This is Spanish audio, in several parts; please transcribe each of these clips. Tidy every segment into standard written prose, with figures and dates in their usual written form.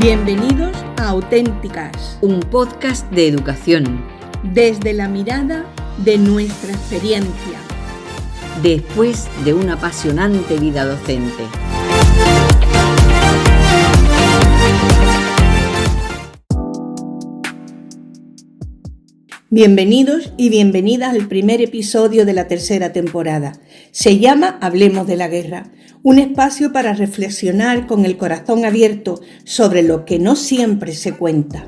Bienvenidos a Auténticas, un podcast de educación desde la mirada de nuestra experiencia, después de una apasionante vida docente. Bienvenidos y bienvenidas al primer episodio de la tercera temporada. Se llama Hablemos de la Guerra, un espacio para reflexionar con el corazón abierto sobre lo que no siempre se cuenta.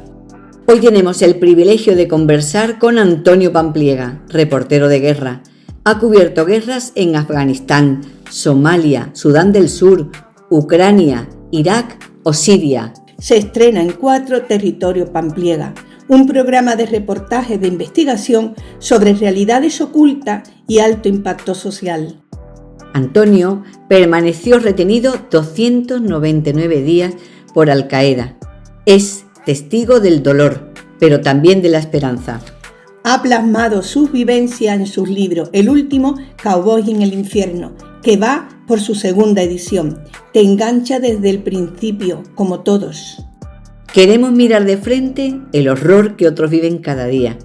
Hoy tenemos el privilegio de conversar con Antonio Pampliega, reportero de guerra. Ha cubierto guerras en Afganistán, Somalia, Sudán del Sur, Ucrania, Irak o Siria. Se estrena en 4 Territorio Pampliega, un programa de reportaje de investigación sobre realidades ocultas y alto impacto social. Antonio permaneció retenido 299 días por Al-Qaeda. Es testigo del dolor, pero también de la esperanza. Ha plasmado sus vivencias en sus libros, el último, Cowboy en el infierno, que va por su segunda edición. Te engancha desde el principio, como todos. Queremos mirar de frente el horror que otros viven cada día,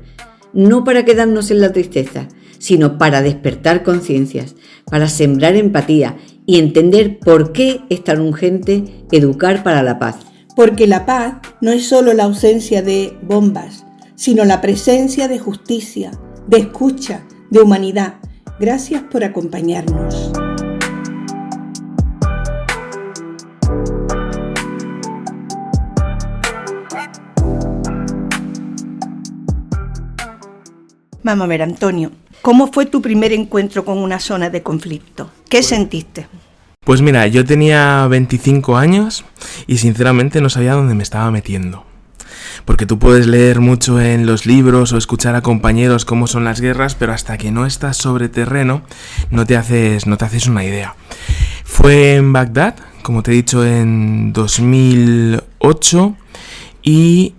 no para quedarnos en la tristeza, sino para despertar conciencias, para sembrar empatía y entender por qué es tan urgente educar para la paz. Porque la paz no es solo la ausencia de bombas, sino la presencia de justicia, de escucha, de humanidad. Gracias por acompañarnos. Vamos a ver, Antonio, ¿cómo fue tu primer encuentro con una zona de conflicto? ¿Qué sentiste? Pues mira, yo tenía 25 años y sinceramente no sabía dónde me estaba metiendo. Porque tú puedes leer mucho en los libros o escuchar a compañeros cómo son las guerras, pero hasta que no estás sobre terreno no te haces una idea. Fue en Bagdad, como te he dicho, en 2008 y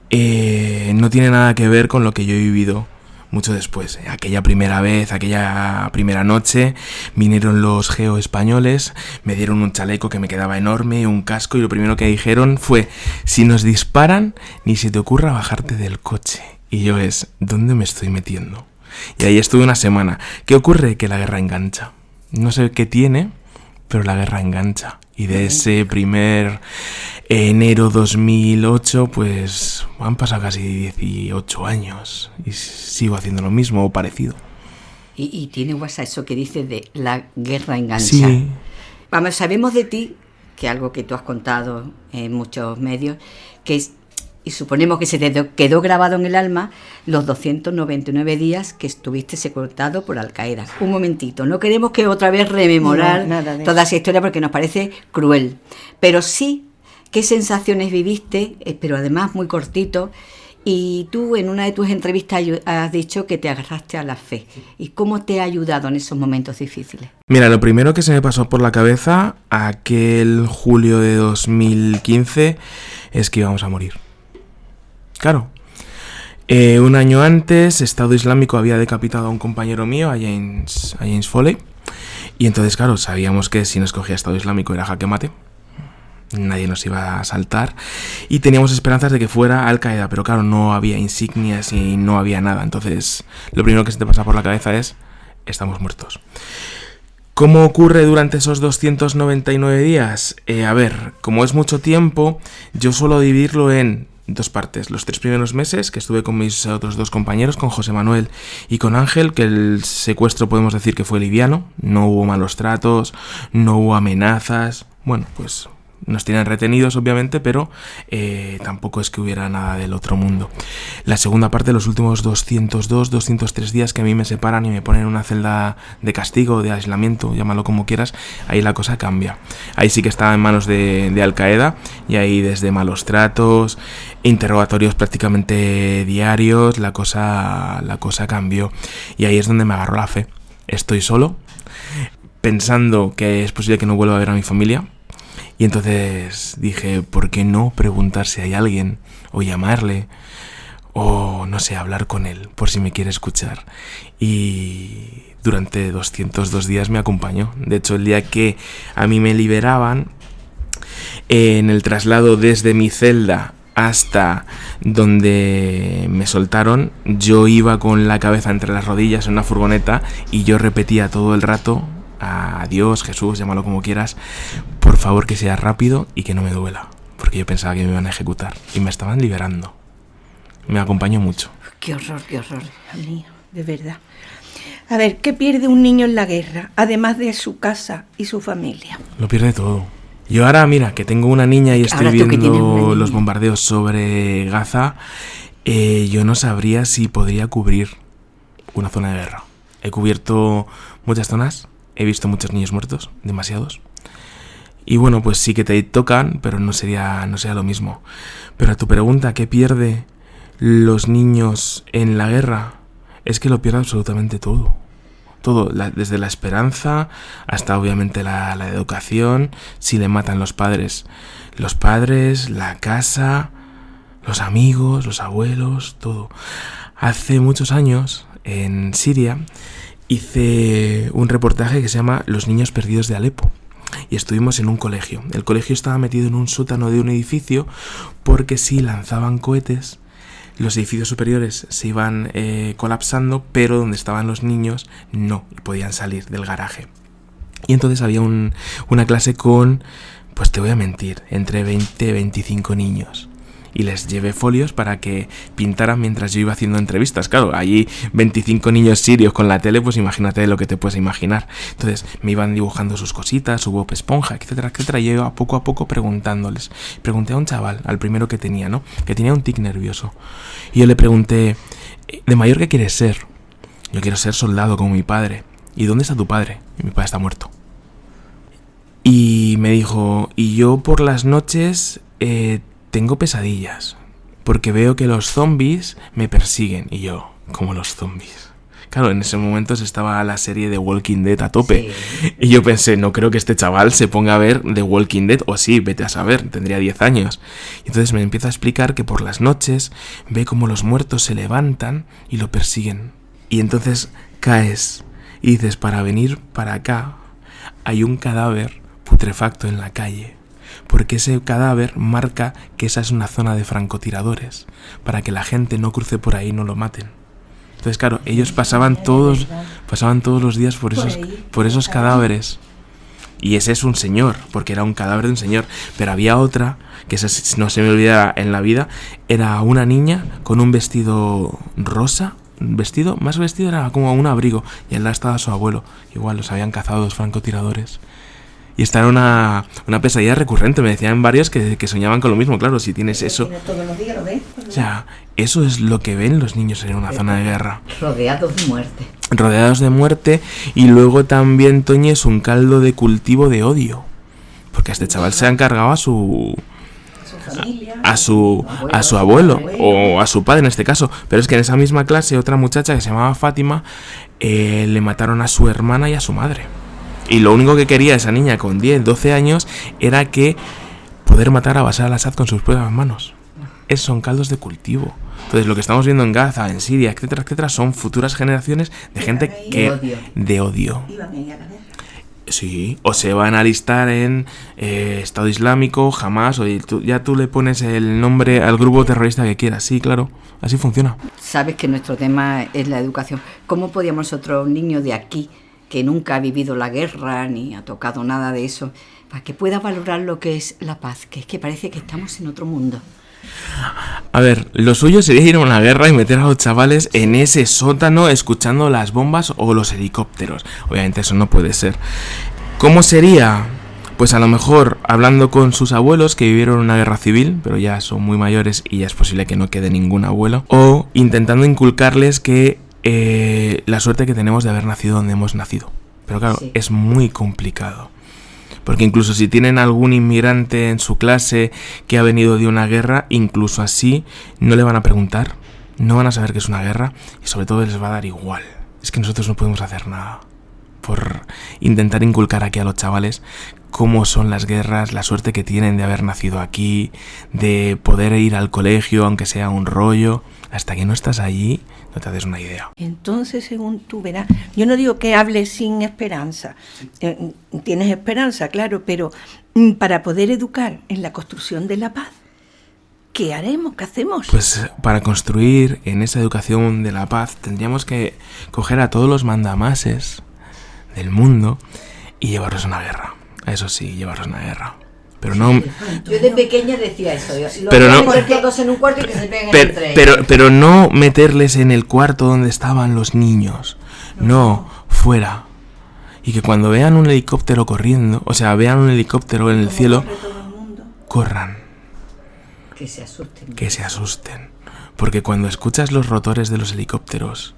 no tiene nada que ver con lo que yo he vivido mucho después. Aquella primera vez, aquella primera noche, vinieron los geoespañoles, me dieron un chaleco que me quedaba enorme, un casco, y lo primero que dijeron fue: si nos disparan, ni se te ocurra bajarte del coche. Y yo ¿dónde me estoy metiendo? Y ahí estuve una semana. ¿Qué ocurre? Que la guerra engancha. No sé qué tiene, pero la guerra engancha. Y de ese primer enero 2008, pues han pasado casi 18 años y sigo haciendo lo mismo o parecido. Y tiene WhatsApp eso que dice de la guerra engancha. Sí. Vamos, sabemos de ti, que algo que tú has contado en muchos medios, que es, y suponemos que se te quedó grabado en el alma, los 299 días que estuviste secuestrado por Al-Qaeda. Un momentito, no queremos que otra vez rememorar toda esa historia porque nos parece cruel, pero sí qué sensaciones viviste, pero además muy cortito, y tú en una de tus entrevistas has dicho que te agarraste a la fe. ¿Y cómo te ha ayudado en esos momentos difíciles? Mira, lo primero que se me pasó por la cabeza aquel julio de 2015 es que íbamos a morir. Claro, un año antes Estado Islámico había decapitado a un compañero mío, a James Foley, y entonces, claro, sabíamos que si nos cogía Estado Islámico era jaque mate, nadie nos iba a asaltar, y teníamos esperanzas de que fuera Al-Qaeda, pero claro, no había insignias y no había nada. Entonces, lo primero que se te pasa por la cabeza es: estamos muertos. ¿Cómo ocurre durante esos 299 días? A ver, como es mucho tiempo, yo suelo dividirlo en 2 partes. Los 3 primeros meses que estuve con mis otros 2 compañeros, con José Manuel y con Ángel, que el secuestro podemos decir que fue liviano, no hubo malos tratos, no hubo amenazas. Bueno, pues nos tienen retenidos obviamente, pero tampoco es que hubiera nada del otro mundo. La segunda parte, los últimos 203 días que a mí me separan y me ponen en una celda de castigo, de aislamiento, llámalo como quieras, ahí la cosa cambia. Ahí sí que estaba en manos de Al-Qaeda, y ahí desde malos tratos, interrogatorios prácticamente diarios, la cosa cambió. Y ahí es donde me agarró la fe. Estoy solo, pensando que es posible que no vuelva a ver a mi familia. Y entonces dije, ¿por qué no preguntar si hay alguien? O llamarle, o no sé, hablar con él, por si me quiere escuchar. Y durante 202 días me acompañó. De hecho, el día que a mí me liberaban, En el traslado desde mi celda hasta donde me soltaron, yo iba con la cabeza entre las rodillas en una furgoneta y yo repetía todo el rato: a Dios, Jesús, llámalo como quieras, por favor que sea rápido y que no me duela, porque yo pensaba que me iban a ejecutar y me estaban liberando. Me acompañó mucho. Qué horror, Dios mío, de verdad. A ver, ¿qué pierde un niño en la guerra, además de su casa y su familia? Lo pierde todo. Yo ahora, mira, que tengo una niña y estoy viendo los bombardeos sobre Gaza, yo no sabría si podría cubrir una zona de guerra. He cubierto muchas zonas, he visto muchos niños muertos, demasiados. Y bueno, pues sí que te tocan, pero no sería lo mismo. Pero a tu pregunta, ¿qué pierde los niños en la guerra? Es que lo pierde absolutamente todo. Todo, desde la esperanza hasta obviamente la educación. Si le matan los padres, la casa, los amigos, los abuelos, todo. Hace muchos años en Siria hice un reportaje que se llama Los niños perdidos de Alepo y estuvimos en un colegio. El colegio estaba metido en un sótano de un edificio porque si lanzaban cohetes, los edificios superiores se iban colapsando, pero donde estaban los niños no, y podían salir del garaje. Y entonces había una clase con, pues te voy a mentir, entre 20 y 25 niños. Y les llevé folios para que pintaran mientras yo iba haciendo entrevistas. Claro, allí 25 niños sirios con la tele, pues imagínate lo que te puedes imaginar. Entonces me iban dibujando sus cositas, su Bob Esponja, etcétera, etcétera. Y yo iba poco a poco preguntándoles. Pregunté a un chaval, al primero que tenía, ¿no? Que tenía un tic nervioso. Y yo le pregunté: ¿de mayor qué quieres ser? Yo quiero ser soldado como mi padre. ¿Y dónde está tu padre? Y mi padre está muerto. Y me dijo: y yo por las noches tengo pesadillas, porque veo que los zombies me persiguen. Y yo, ¿cómo los zombies? Claro, en ese momento estaba la serie de Walking Dead a tope. Sí. Y yo pensé, no creo que este chaval se ponga a ver The Walking Dead, o sí, vete a saber, tendría 10 años. Y entonces me empieza a explicar que por las noches ve como los muertos se levantan y lo persiguen. Y entonces caes y dices, para venir para acá hay un cadáver putrefacto en la calle, porque ese cadáver marca que esa es una zona de francotiradores, para que la gente no cruce por ahí y no lo maten. Entonces, claro, ellos pasaban todos los días por esos cadáveres. Y ese es un señor, porque era un cadáver de un señor. Pero había otra, que esa no se me olvida en la vida, era una niña con un vestido rosa, más vestido era como un abrigo, y al lado estaba su abuelo. Igual los habían cazado los francotiradores. Y esta era una pesadilla recurrente. Me decían varios que soñaban con lo mismo. Claro, si tienes eso... Todos los días lo ves. O sea, eso es lo que ven los niños en una zona de guerra. Rodeados de muerte. Rodeados de muerte. Y luego también, Toñi, es un caldo de cultivo de odio. Porque a este chaval se han cargado a su abuelo, o a su padre en este caso. Pero es que en esa misma clase, otra muchacha que se llamaba Fátima, le mataron a su hermana y a su madre. Y lo único que quería esa niña con 10, 12 años era que poder matar a Bashar al-Assad con sus propias manos. Esos son caldos de cultivo. Entonces lo que estamos viendo en Gaza, en Siria, etcétera, etcétera, son futuras generaciones de gente de odio. Sí, o se van a alistar en Estado Islámico, Hamas, o ya tú le pones el nombre al grupo terrorista que quieras. Sí, claro, así funciona. Sabes que nuestro tema es la educación. ¿Cómo podíamos nosotros, niños de aquí, que nunca ha vivido la guerra ni ha tocado nada de eso, para que pueda valorar lo que es la paz, que es que parece que estamos en otro mundo? A ver, lo suyo sería ir a una guerra y meter a los chavales en ese sótano escuchando las bombas o los helicópteros. Obviamente eso no puede ser. ¿Cómo sería? Pues a lo mejor hablando con sus abuelos que vivieron una guerra civil, pero ya son muy mayores y ya es posible que no quede ningún abuelo, o intentando inculcarles que la suerte que tenemos de haber nacido donde hemos nacido. Pero claro, sí, es muy complicado. Porque incluso si tienen algún inmigrante en su clase que ha venido de una guerra, incluso así no le van a preguntar, no van a saber que es una guerra y sobre todo les va a dar igual. Es que nosotros no podemos hacer nada. por intentar inculcar aquí a los chavales cómo son las guerras, la suerte que tienen de haber nacido aquí, de poder ir al colegio, aunque sea un rollo. Hasta que no estás allí, no te haces una idea. Entonces, según tú verás, yo no digo que hables sin esperanza. Tienes esperanza, claro, pero para poder educar en la construcción de la paz, ¿qué haremos? ¿Qué hacemos? Pues para construir en esa educación de la paz tendríamos que coger a todos los mandamases del mundo y llevarlos a una guerra. Eso sí, llevarlos a una guerra. Pero no. Yo de pequeña decía eso. Pero no. Meter todos en un cuarto y que se peguen entre ellos. Pero no meterles en el cuarto donde estaban los niños. No, fuera. Y que cuando vean un helicóptero corriendo, o sea, vean un helicóptero en el cielo, corran. Que se asusten. Que se asusten. Porque cuando escuchas los rotores de los helicópteros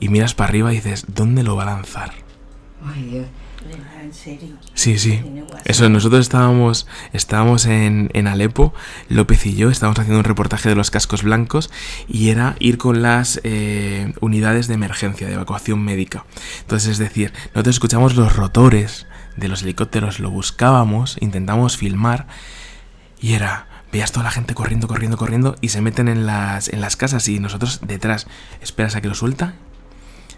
y miras para arriba dices, ¿dónde lo va a lanzar? Ay, Dios. ¿En serio? Sí. Eso, nosotros estábamos en Alepo, López y yo, estábamos haciendo un reportaje de los cascos blancos y era ir con las unidades de emergencia, de evacuación médica. Entonces, es decir, nosotros escuchamos los rotores de los helicópteros, lo buscábamos, intentamos filmar y era... Veías toda la gente corriendo y se meten en las casas y nosotros detrás esperas a que lo suelta.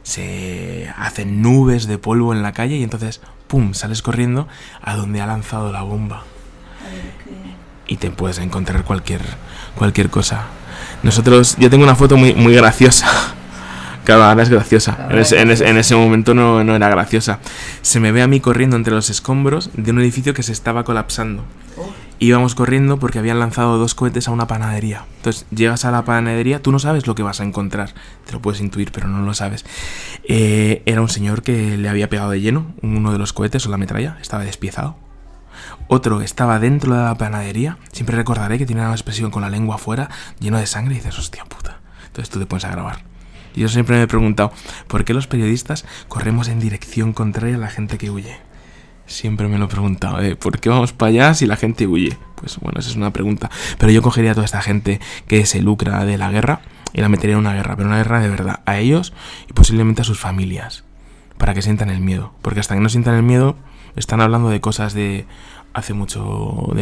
Se hacen nubes de polvo en la calle y entonces, ¡pum!, sales corriendo a donde ha lanzado la bomba. Y te puedes encontrar cualquier cosa. Yo tengo una foto muy graciosa. Claro, ahora es graciosa. En ese momento no era graciosa. Se me ve a mí corriendo entre los escombros de un edificio que se estaba colapsando. Íbamos corriendo porque habían lanzado 2 cohetes a una panadería. Entonces llegas a la panadería, tú no sabes lo que vas a encontrar. Te lo puedes intuir, pero no lo sabes. Era un señor que le había pegado de lleno uno de los cohetes o la metralla. Estaba despiezado. Otro estaba dentro de la panadería. Siempre recordaré que tiene una expresión con la lengua afuera, lleno de sangre, y dices, hostia puta. Entonces tú te pones a grabar. Y yo siempre me he preguntado, ¿por qué los periodistas corremos en dirección contraria a la gente que huye? Siempre me lo he preguntado, ¿por qué vamos para allá si la gente huye? Pues bueno, esa es una pregunta. Pero yo cogería a toda esta gente que se lucra de la guerra y la metería en una guerra, pero una guerra de verdad, a ellos y posiblemente a sus familias, para que sientan el miedo. Porque hasta que no sientan el miedo, están hablando de cosas de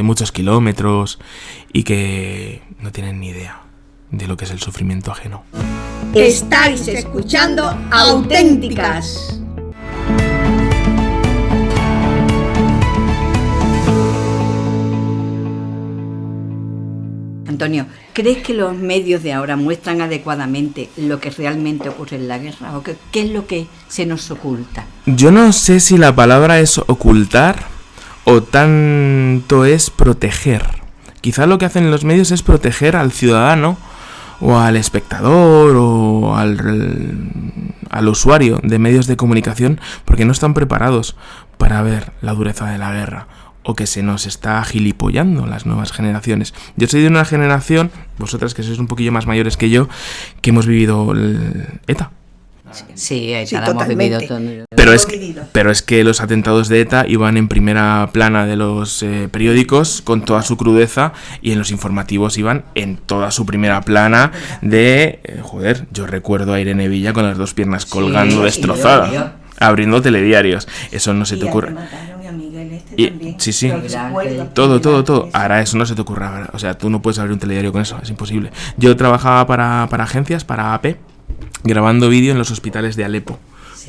muchos kilómetros y que no tienen ni idea de lo que es el sufrimiento ajeno. Estáis escuchando Auténticas. Antonio, ¿crees que los medios de ahora muestran adecuadamente lo que realmente ocurre en la guerra? ¿O qué es lo que se nos oculta? Yo no sé si la palabra es ocultar o tanto es proteger. Quizá lo que hacen los medios es proteger al ciudadano o al espectador o al usuario de medios de comunicación porque no están preparados para ver la dureza de la guerra. O que se nos está gilipollando las nuevas generaciones. Yo soy de una generación, vosotras que sois un poquillo más mayores que yo, que hemos vivido el ETA. Sí, ETA la hemos vivido todo. Pero es que los atentados de ETA iban en primera plana de los periódicos con toda su crudeza y en los informativos iban en toda su primera plana de... yo recuerdo a Irene Villa con las 2 piernas colgando destrozada, abriendo telediarios. Eso no se te ocurre. Sí. Todo. Ahora eso no se te ocurra. O sea, tú no puedes abrir un telediario con eso, es imposible. Yo trabajaba para agencias, para AP, grabando vídeo en los hospitales de Alepo,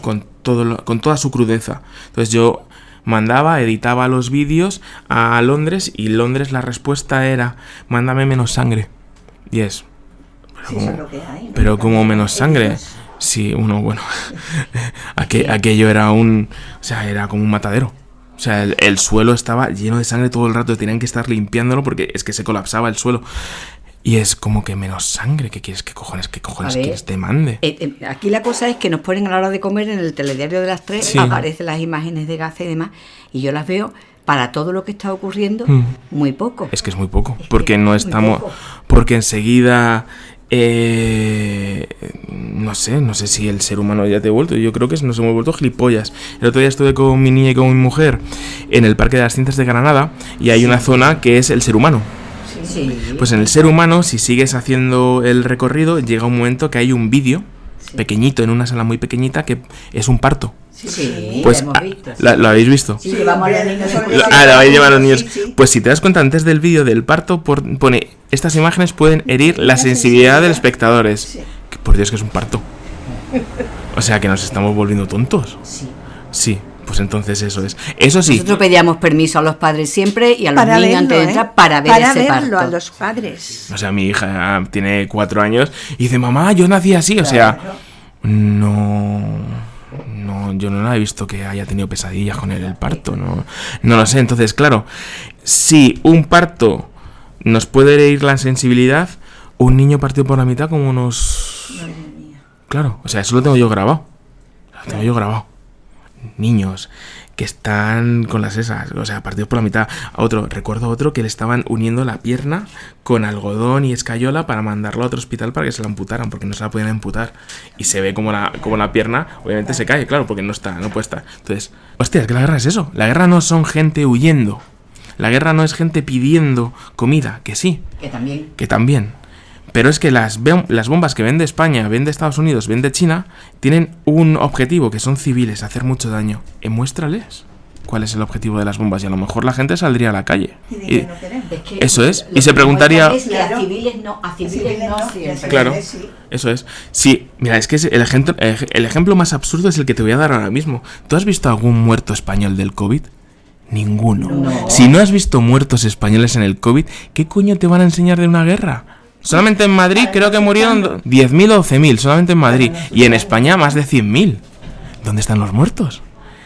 con toda su crudeza. Entonces yo mandaba, editaba los vídeos a Londres y Londres la respuesta era, mándame menos sangre. Y es... Pero como menos sangre... Sí, aquello era era como un matadero. O sea, el suelo estaba lleno de sangre todo el rato, tenían que estar limpiándolo porque es que se colapsaba el suelo. Y es como que menos sangre, ¿qué cojones quieres te mande? Aquí la cosa es que nos ponen a la hora de comer en el telediario de las 3, sí. Aparecen las imágenes de Gaza y demás, y yo las veo para todo lo que está ocurriendo, muy poco. Es que es muy poco, porque no estamos... Porque enseguida... no sé si el ser humano ya te ha vuelto. Yo creo que nos hemos vuelto gilipollas. El otro día estuve con mi niña y con mi mujer en el Parque de las Ciencias de Granada y hay una zona que es el ser humano. Sí. Pues en el ser humano, si sigues haciendo el recorrido, llega un momento que hay un vídeo pequeñito, en una sala muy pequeñita, que es un parto. Sí, Pues, lo hemos visto. ¿lo habéis visto? Sí, llevamos a los niños de curso. Lo habéis llevado a los niños. Sí. Pues si te das cuenta, antes del vídeo del parto pone: estas imágenes pueden herir la sensibilidad de los espectadores. Sí. Que, por Dios, que es un parto. O sea, que nos estamos volviendo tontos. Sí. Sí, pues entonces eso es. Eso sí. Nosotros pedíamos permiso a los padres siempre y a los Para niños verlo, antes de entrar para ver ese verlo parto. a los padres. O sea, mi hija tiene 4 años y dice: mamá, yo nací así. O sea, no, yo no la he visto que haya tenido pesadillas con el parto. No lo sé. Entonces, claro, si un parto nos puede herir la sensibilidad, un niño partido por la mitad como nos... Claro, o sea, eso lo tengo yo grabado. Niños que están con las esas, o sea, partidos por la mitad. Recuerdo otro que le estaban uniendo la pierna con algodón y escayola para mandarlo a otro hospital para que se la amputaran, porque no se la podían amputar. Y se ve como la pierna, obviamente se cae, claro, porque no puede estar. Entonces, hostia, es que la guerra es eso. La guerra no son gente huyendo. La guerra no es gente pidiendo comida, que sí. Que también. Pero es que las bombas que vende España, vende Estados Unidos, vende China, tienen un objetivo, que son civiles, hacer mucho daño. Muéstrales cuál es el objetivo de las bombas y a lo mejor la gente saldría a la calle. Eso es. Y se preguntaría... Es que a civiles no siempre. Claro, eso es. Sí, mira, es que el ejemplo más absurdo es el que te voy a dar ahora mismo. ¿Tú has visto algún muerto español del COVID? Ninguno. No. Si no has visto muertos españoles en el COVID, ¿qué coño te van a enseñar de una guerra? Solamente en Madrid creo que murieron 10.000 o 12.000, solamente en Madrid. Y en España más de 100.000. ¿Dónde están los muertos?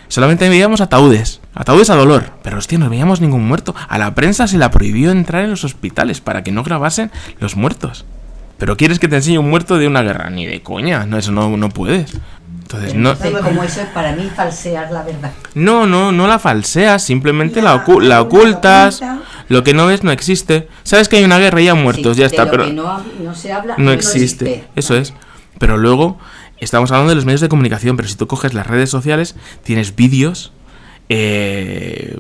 Solamente veíamos ataúdes a dolor. Pero hostia, no veíamos ningún muerto. A la prensa se la prohibió entrar en los hospitales para que no grabasen los muertos. ¿Pero quieres que te enseñe un muerto de una guerra? Ni de coña, no, eso no puedes. Entonces, como eso es para mí falsear la verdad. No la falseas, simplemente la ocultas. Lo que no ves no existe. Sabes que hay una guerra y hay muertos, Sí, ya está, lo pero que no se habla, no existe. Eso es. Pero luego estamos hablando de los medios de comunicación, pero si tú coges las redes sociales, tienes vídeos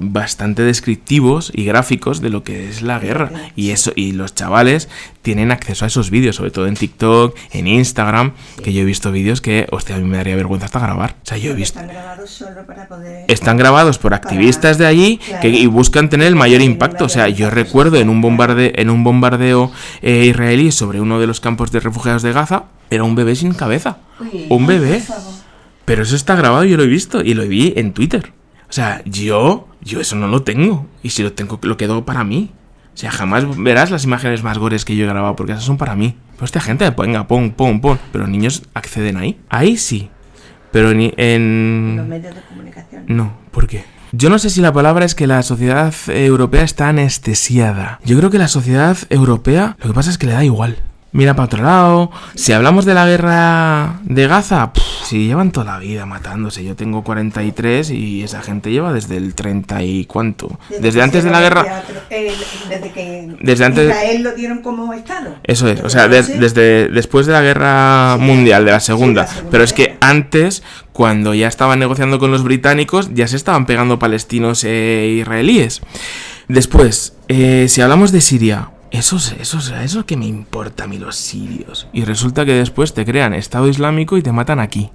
bastante descriptivos y gráficos de lo que es la guerra. Y los chavales tienen acceso a esos vídeos, sobre todo en TikTok, en Instagram, que yo he visto vídeos que, hostia, a mí me daría vergüenza hasta grabar. O sea, yo he visto... Están grabados solo para poder... Están grabados por activistas de allí, claro, y buscan tener el mayor impacto. O sea, yo recuerdo en un bombardeo israelí sobre uno de los campos de refugiados de Gaza, era un bebé sin cabeza. Un bebé. Pero eso está grabado, yo lo he visto y lo vi en Twitter. O sea, yo eso no lo tengo. Y si lo tengo, lo quedo para mí. O sea, jamás verás las imágenes más gores que yo he grabado, porque esas son para mí. Pues esta gente, venga, pon. Pero niños acceden ahí. Ahí sí. Pero ni en... Los medios de comunicación. No, ¿por qué? Yo no sé si la palabra es que la sociedad europea está anestesiada. Yo creo que la sociedad europea, lo que pasa es que le da igual. Mira para otro lado. Si hablamos de la guerra de Gaza, si llevan toda la vida matándose. Yo tengo 43 y esa gente lleva desde el 30 y cuánto. Desde antes de la guerra. Desde antes. Israel lo dieron como estado. Eso es, o sea, desde después de la guerra mundial, de la segunda. Pero es que antes, cuando ya estaban negociando con los británicos, ya se estaban pegando palestinos e israelíes. Después, si hablamos de Siria. Eso que me importa a mí los sirios. Y resulta que después te crean Estado Islámico y te matan aquí.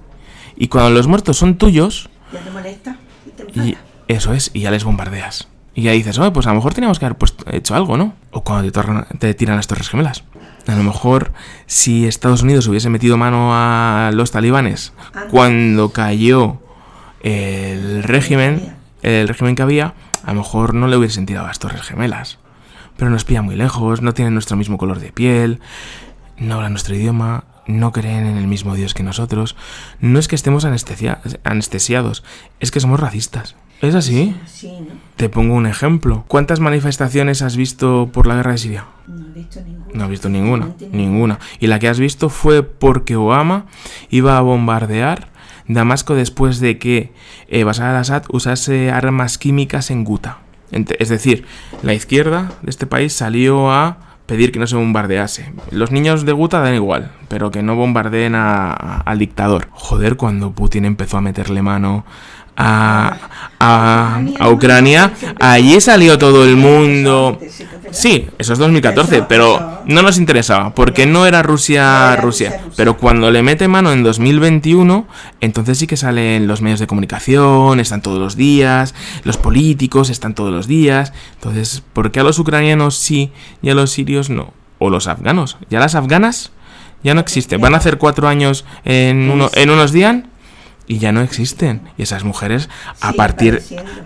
Y cuando los muertos son tuyos... Ya te molesta y te enfada. Y eso es, y ya les bombardeas. Y ya dices, pues a lo mejor teníamos que haber hecho algo, ¿no? O cuando te tiran las Torres Gemelas. A lo mejor si Estados Unidos hubiese metido mano a los talibanes cuando cayó el régimen que había, a lo mejor no le hubiesen tirado las Torres Gemelas. Pero nos pillan muy lejos, no tienen nuestro mismo color de piel, no hablan nuestro idioma, no creen en el mismo Dios que nosotros. No es que estemos anestesiados, es que somos racistas. ¿Es así? Sí, ¿no? Te pongo un ejemplo. ¿Cuántas manifestaciones has visto por la guerra de Siria? No he visto ninguna. No has visto ninguna. Y la que has visto fue porque Obama iba a bombardear Damasco después de que Bashar al-Assad usase armas químicas en Guta. Es decir, la izquierda de este país salió a pedir que no se bombardease. Los niños de Guta dan igual, pero que no bombardeen al dictador. Joder, cuando Putin empezó a meterle mano a Ucrania, allí salió todo el mundo. Sí, eso es 2014, pero no nos interesaba, porque no era Rusia. Pero cuando le mete mano en 2021, entonces sí que salen los medios de comunicación, están todos los días, los políticos están todos los días. Entonces, ¿por qué a los ucranianos sí y a los sirios no? O los afganos. ¿Ya las afganas? Ya no existen. Van a hacer 4 años en unos días y ya no existen. Y esas mujeres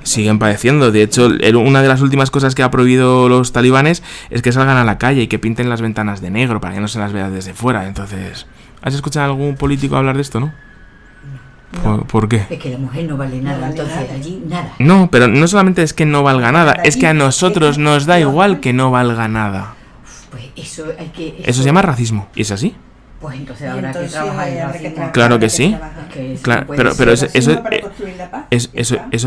siguen padeciendo. De hecho, una de las últimas cosas que ha prohibido los talibanes es que salgan a la calle y que pinten las ventanas de negro para que no se las vea desde fuera. Entonces, ¿has escuchado a algún político hablar de esto, no? ¿Por qué? Es que la mujer no vale nada, entonces allí nada. No, pero no solamente es que no valga nada, es que a nosotros nos da igual que no valga nada. Pues eso hay que... Eso se llama racismo, ¿y es así? Pues entonces habrá que trabajar en racismo. Claro que sí. Claro, pero eso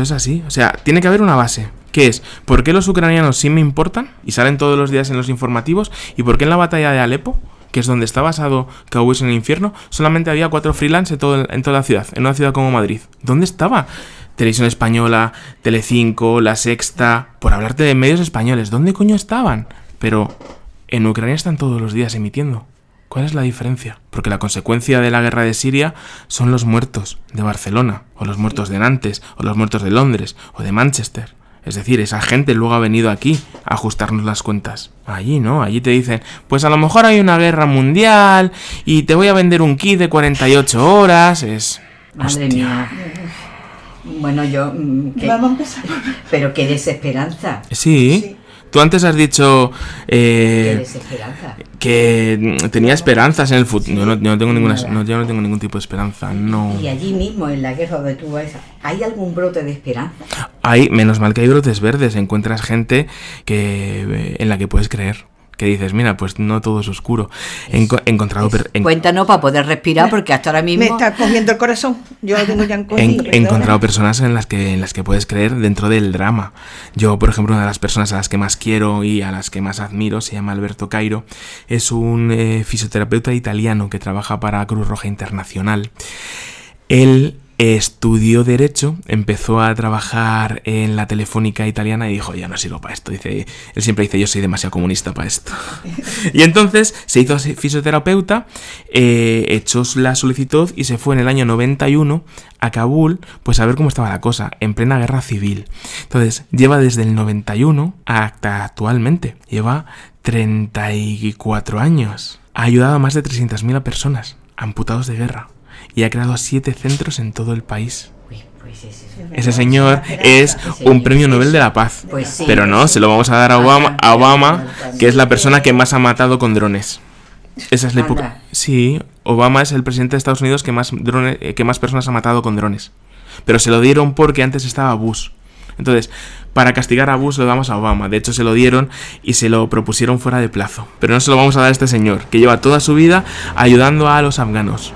es así. O sea, tiene que haber una base. ¿Qué es? ¿Por qué los ucranianos sí me importan y salen todos los días en los informativos? ¿Y por qué en la batalla de Alepo, que es donde está basado Cowboys en el Infierno, solamente había 4 freelance en toda la ciudad, en una ciudad como Madrid? ¿Dónde estaba? Televisión Española, Telecinco, La Sexta, por hablarte de medios españoles, ¿dónde coño estaban? Pero en Ucrania están todos los días emitiendo. ¿Cuál es la diferencia? Porque la consecuencia de la guerra de Siria son los muertos de Barcelona, o los muertos de Nantes, o los muertos de Londres, o de Manchester. Es decir, esa gente luego ha venido aquí a ajustarnos las cuentas. Allí no, allí te dicen, pues a lo mejor hay una guerra mundial y te voy a vender un kit de 48 horas. Madre mía. Bueno, Vamos a empezar. Pero qué desesperanza. Sí. Tú antes has dicho que tenía esperanzas en el futuro. Yo no tengo ningún tipo de esperanza, no. Y allí mismo, en la guerra donde tú vas, ¿hay algún brote de esperanza? Menos mal que hay brotes verdes. Encuentras gente en la que puedes creer. Que dices, mira, pues no todo es oscuro. Cuéntanos para poder respirar, porque hasta ahora mismo... Me está cogiendo el corazón. Yo lo tengo ya encogido. He encontrado personas en las que puedes creer dentro del drama. Yo, por ejemplo, una de las personas a las que más quiero y a las que más admiro se llama Alberto Cairo. Es un fisioterapeuta italiano que trabaja para Cruz Roja Internacional. Él estudió Derecho, empezó a trabajar en la Telefónica italiana y dijo, ya no sirvo para esto. Él siempre dice, yo soy demasiado comunista para esto. Y entonces se hizo fisioterapeuta, echó la solicitud y se fue en el año 91 a Kabul, pues a ver cómo estaba la cosa, en plena guerra civil. Entonces lleva desde el 91 hasta actualmente, lleva 34 años. Ha ayudado a más de 300.000 personas amputados de guerra. Y ha creado 7 centros en todo el país. Ese señor es un premio Nobel de la Paz. Pero no, se lo vamos a dar a Obama, que es la persona que más ha matado con drones. Esa es la época. Sí, Obama es el presidente de Estados Unidos que más personas ha matado con drones. Pero se lo dieron porque antes estaba Bush. Entonces, para castigar a Bush lo damos a Obama. De hecho, se lo dieron y se lo propusieron fuera de plazo. Pero no se lo vamos a dar a este señor, que lleva toda su vida ayudando a los afganos.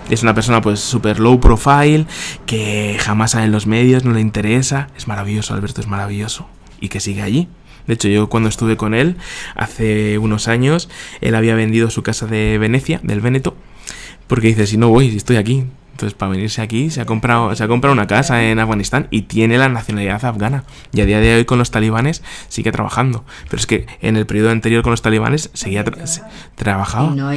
Es una persona pues súper low profile, que jamás sale en los medios, no le interesa. Es maravilloso, Alberto, es maravilloso. Y que sigue allí. De hecho, yo cuando estuve con él, hace unos años, él había vendido su casa de Venecia, del Véneto, porque dice, si no voy, si estoy aquí. Entonces, para venirse aquí, se ha comprado una casa en Afganistán y tiene la nacionalidad afgana. Y a día de hoy con los talibanes sigue trabajando. Pero es que en el periodo anterior con los talibanes seguía trabajaba. No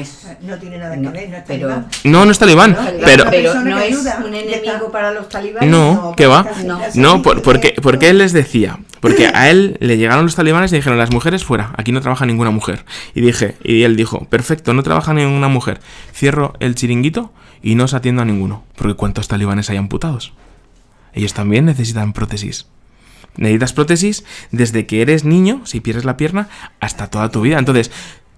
tiene nada que ver, pero... No es talibán. Pero no es un enemigo para los talibanes. No, ¿qué va? No, porque él les decía... Porque a él le llegaron los talibanes y dijeron, las mujeres fuera, aquí no trabaja ninguna mujer. Y él dijo, perfecto, no trabaja ninguna mujer. Cierro el chiringuito y no os atiendo a ninguno. Porque ¿cuántos talibanes hay amputados? Ellos también necesitan prótesis. Necesitas prótesis desde que eres niño, si pierdes la pierna, hasta toda tu vida. Entonces,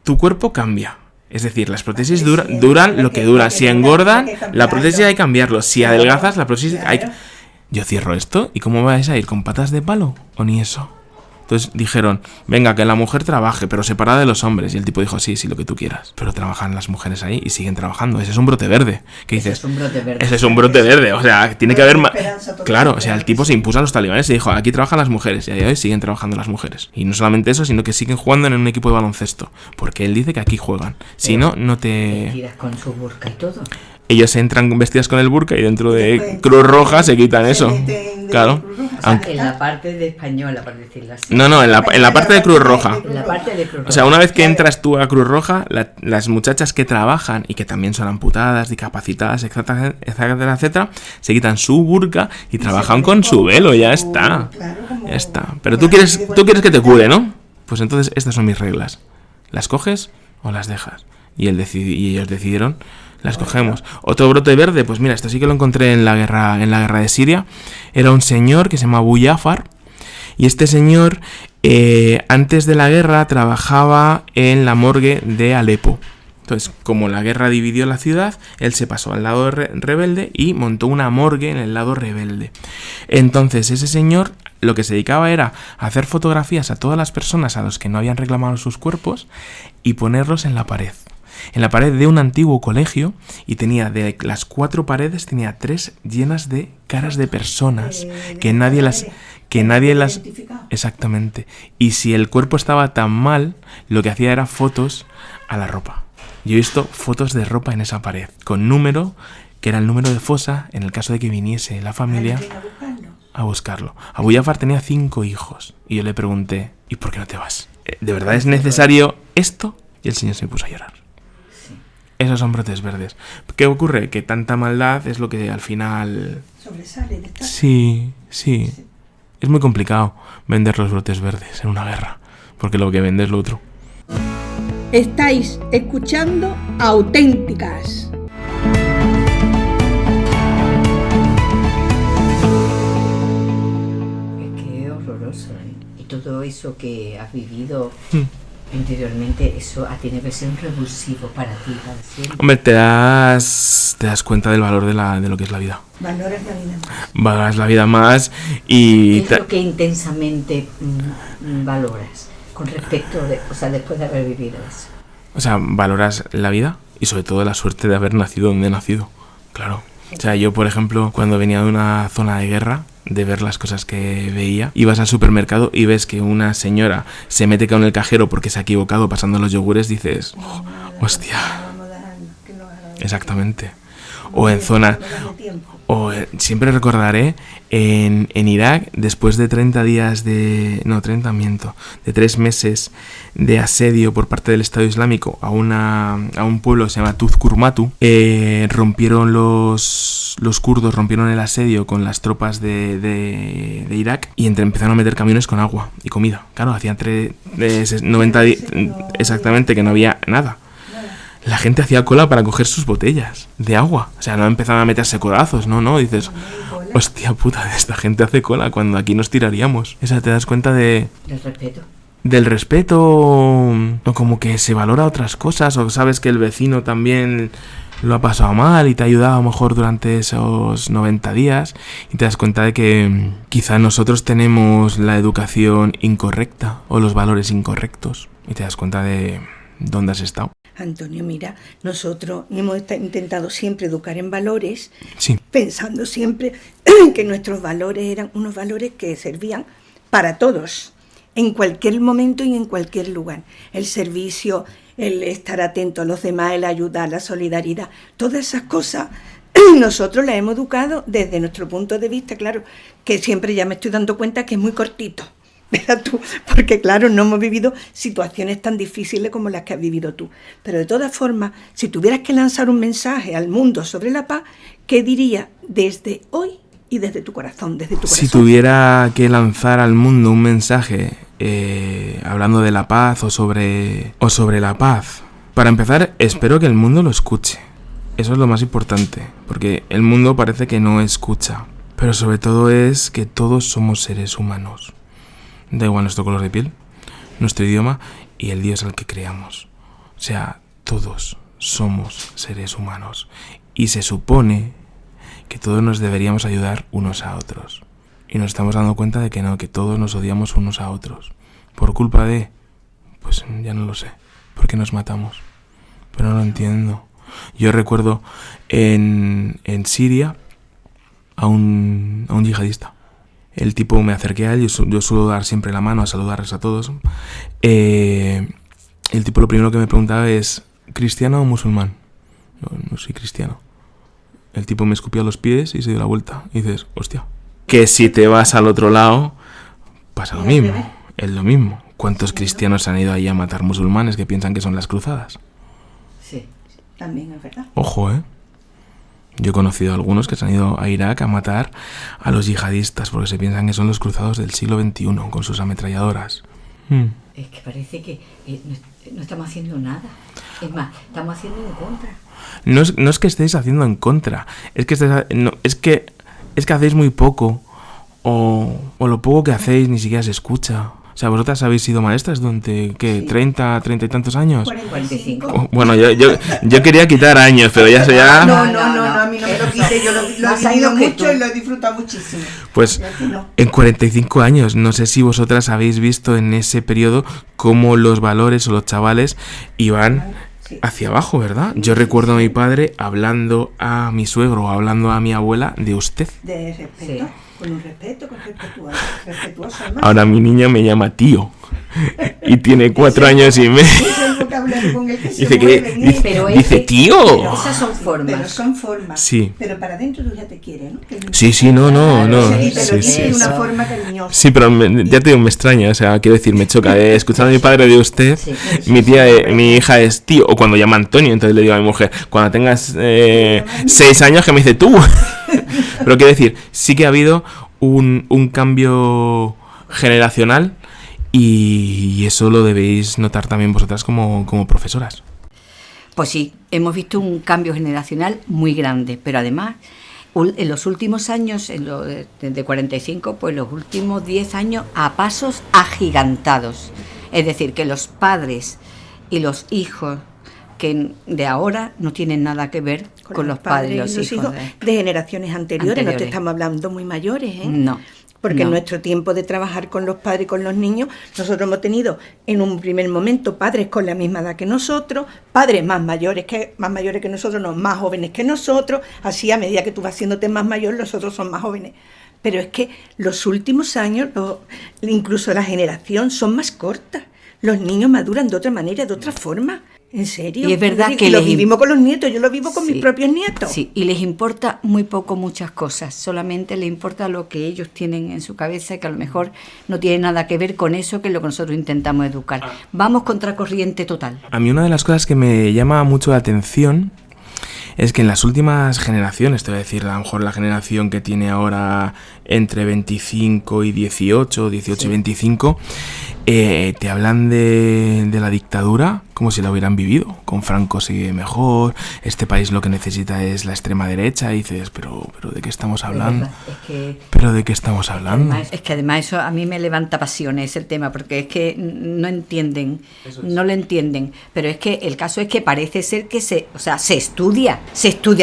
tu cuerpo cambia. Es decir, las prótesis duran lo que duran. Si engordan, la prótesis hay que cambiarlo. Si adelgazas, la prótesis hay que... Yo cierro esto, ¿y cómo vais a ir? ¿Con patas de palo? ¿O ni eso? Entonces dijeron, venga, que la mujer trabaje, pero separada de los hombres. Y el tipo dijo, sí, lo que tú quieras. Pero trabajan las mujeres ahí y siguen trabajando. Ese es un brote verde. ¿Qué dices? Ese es un brote verde. O sea, tiene que haber más... Claro, o sea, el tipo se impuso a los talibanes y dijo, aquí trabajan las mujeres. Y a día de hoy siguen trabajando las mujeres. Y no solamente eso, sino que siguen jugando en un equipo de baloncesto. Porque él dice que aquí juegan. Si no, no te... ¿Tiras con su burka y todo? ellos entran vestidas con el burka y dentro de Cruz Roja se quitan eso. Claro. O sea, en la parte de española, por decirlo así. No, en la parte de Cruz Roja. En la parte de Cruz Roja. O sea, una vez que entras tú a Cruz Roja, las muchachas que trabajan y que también son amputadas, discapacitadas, etcétera, etcétera, se quitan su burka y trabajan con su velo, ya está. Ya está. Pero tú quieres que te cure, ¿no? Pues entonces estas son mis reglas. ¿Las coges o las dejas? Y ellos decidieron, las cogemos. Otro brote verde, pues mira, esto sí que lo encontré en la guerra de Siria. Era un señor que se llama Abu Jafar. Y este señor, antes de la guerra, trabajaba en la morgue de Alepo. Entonces, como la guerra dividió la ciudad, él se pasó al lado rebelde y montó una morgue en el lado rebelde. Entonces, ese señor lo que se dedicaba era hacer fotografías a todas las personas a los que no habían reclamado sus cuerpos y ponerlos en la pared. En la pared de un antiguo colegio, y tenía de las 4 paredes, tenía 3 llenas de caras de personas que nadie las exactamente. Y si el cuerpo estaba tan mal, lo que hacía era fotos a la ropa. Yo he visto fotos de ropa en esa pared, con número, que era el número de fosa, en el caso de que viniese la familia a buscarlo. Abu Jafar tenía 5 hijos, y yo le pregunté, ¿y por qué no te vas? ¿De verdad es necesario esto? Y el señor se me puso a llorar. Esos son brotes verdes. ¿Qué ocurre? Que tanta maldad es lo que al final... sobresale de esta. Sí. Es muy complicado vender los brotes verdes en una guerra, porque lo que vende es lo otro. Estáis escuchando Auténticas. Es que es horroroso, ¿eh? Y todo eso que has vivido interiormente, eso tiene que ser un revulsivo para ti, para siempre. Hombre, te das cuenta del valor de lo que es la vida. Valoras la vida más. Valoras la vida más y... ¿Qué es lo que intensamente valoras con respecto después de haber vivido eso? O sea, valoras la vida y sobre todo la suerte de haber nacido donde he nacido. Claro. O sea, yo, por ejemplo, cuando venía de una zona de guerra, de ver las cosas que veía, ibas al supermercado y ves que una señora se mete con el cajero porque se ha equivocado pasando los yogures, dices, hostia. Exactamente. O en zona... siempre recordaré en Irak, después de 3 meses de asedio por parte del Estado Islámico a un pueblo que se llama Tuzkurmatu, rompieron los kurdos rompieron el asedio con las tropas de Irak y empezaron a meter camiones con agua y comida. Claro, hacían 90 días exactamente que no había nada. La gente hacía cola para coger sus botellas de agua. O sea, no empezaban a meterse codazos, no. Dices, hostia puta, esta gente hace cola cuando aquí nos tiraríamos. O sea, te das cuenta del respeto. Del respeto, o como que se valora otras cosas, o sabes que el vecino también lo ha pasado mal y te ha ayudado a lo mejor durante esos 90 días y te das cuenta de que quizá nosotros tenemos la educación incorrecta o los valores incorrectos y te das cuenta de dónde has estado. Antonio, mira, nosotros hemos intentado siempre educar en valores, sí, pensando siempre que nuestros valores eran unos valores que servían para todos, en cualquier momento y en cualquier lugar. El servicio, el estar atento a los demás, el ayudar, la solidaridad, todas esas cosas nosotros las hemos educado desde nuestro punto de vista, claro, que siempre ya me estoy dando cuenta que es muy cortito. Verás tú, porque claro, no hemos vivido situaciones tan difíciles como las que has vivido tú. Pero de todas formas, si tuvieras que lanzar un mensaje al mundo sobre la paz, ¿qué dirías desde hoy y desde tu corazón, Si tuviera que lanzar al mundo un mensaje hablando de la paz o sobre la paz, para empezar, espero que el mundo lo escuche. Eso es lo más importante, porque el mundo parece que no escucha. Pero sobre todo es que todos somos seres humanos. Da igual nuestro color de piel, nuestro idioma y el Dios al que creamos. O sea, todos somos seres humanos. Y se supone que todos nos deberíamos ayudar unos a otros. Y nos estamos dando cuenta de que no, que todos nos odiamos unos a otros. ¿Por culpa de? Pues ya no lo sé. ¿Por qué nos matamos? Pero no lo entiendo. Yo recuerdo en Siria a un yihadista. El tipo, me acerqué a él, yo suelo dar siempre la mano a saludarles a todos. El tipo lo primero que me preguntaba es, ¿cristiano o musulmán? No soy cristiano. El tipo me escupió a los pies y se dio la vuelta. Y dices, hostia. Que si te vas al otro lado, pasa lo mismo. Es lo mismo. ¿Cuántos cristianos han ido ahí a matar musulmanes que piensan que son las cruzadas? Sí. También es verdad. Ojo, ¿eh? Yo he conocido a algunos que se han ido a Irak a matar a los yihadistas porque se piensan que son los cruzados del siglo XXI con sus ametralladoras. Es que parece que no estamos haciendo nada. Es más, estamos haciendo en contra. No es que estéis haciendo en contra, es que hacéis muy poco o lo poco que hacéis ni siquiera se escucha. O sea, vosotras habéis sido maestras durante, ¿qué? Sí. 30 y tantos años. 45. Bueno, yo quería quitar años, pero ya se ya... No, a mí no me lo quite, yo lo he vivido mucho y lo he disfrutado muchísimo. Pues en 45 años, no sé si vosotras habéis visto en ese periodo cómo los valores o los chavales iban hacia abajo, ¿verdad? Yo recuerdo a mi padre hablando a mi suegro, hablando a mi abuela de usted. De respeto. Sí. Con un respeto, respetuoso. Ahora mi niña me llama tío y tiene 4 años y medio. Es el vocabulario con el que se dice tío. Pero esas son formas. Pero son formas. Sí. Pero para adentro tú ya te quieres, ¿no? Sí, no. Sí, de una forma cariñosa. Sí, pero ya te digo, me extraña, o sea, quiero decir, me choca. Escuchando a mi padre de usted, mi hija es tío, o cuando llama Antonio, entonces le digo a mi mujer, cuando tengas 6 años que me dice tú. Pero quiero decir, sí que ha habido un cambio generacional y eso lo debéis notar también vosotras como profesoras. Pues sí, hemos visto un cambio generacional muy grande, pero además en los últimos años, de 45, pues los últimos 10 años a pasos agigantados. Es decir, que los padres y los hijos que de ahora no tienen nada que ver con los padres y los hijos de generaciones anteriores. No te estamos hablando muy mayores, ¿eh? No. Porque en nuestro tiempo de trabajar con los padres y con los niños, nosotros hemos tenido en un primer momento padres con la misma edad que nosotros, padres más mayores que nosotros, no, más jóvenes que nosotros, así a medida que tú vas haciéndote más mayor, los otros son más jóvenes. Pero es que los últimos años, incluso la generación, son más cortas. Los niños maduran de otra manera, de otra forma. ¿En serio? Y es verdad que lo vivimos con los nietos, yo lo vivo con mis propios nietos. Sí, y les importa muy poco muchas cosas, solamente les importa lo que ellos tienen en su cabeza, que a lo mejor no tiene nada que ver con eso que es lo que nosotros intentamos educar. Vamos contracorriente total. A mí una de las cosas que me llama mucho la atención es que en las últimas generaciones, te voy a decir, a lo mejor la generación que tiene ahora entre 25 y 18 y 25, te hablan de la dictadura como si la hubieran vivido. Con Franco sigue mejor, este país lo que necesita es la extrema derecha, y dices, pero ¿de qué estamos hablando? ¿Pero de qué estamos hablando? Es que además eso a mí me levanta pasiones el tema, porque es que no entienden, no lo entienden, pero es que el caso es que parece ser que se estudia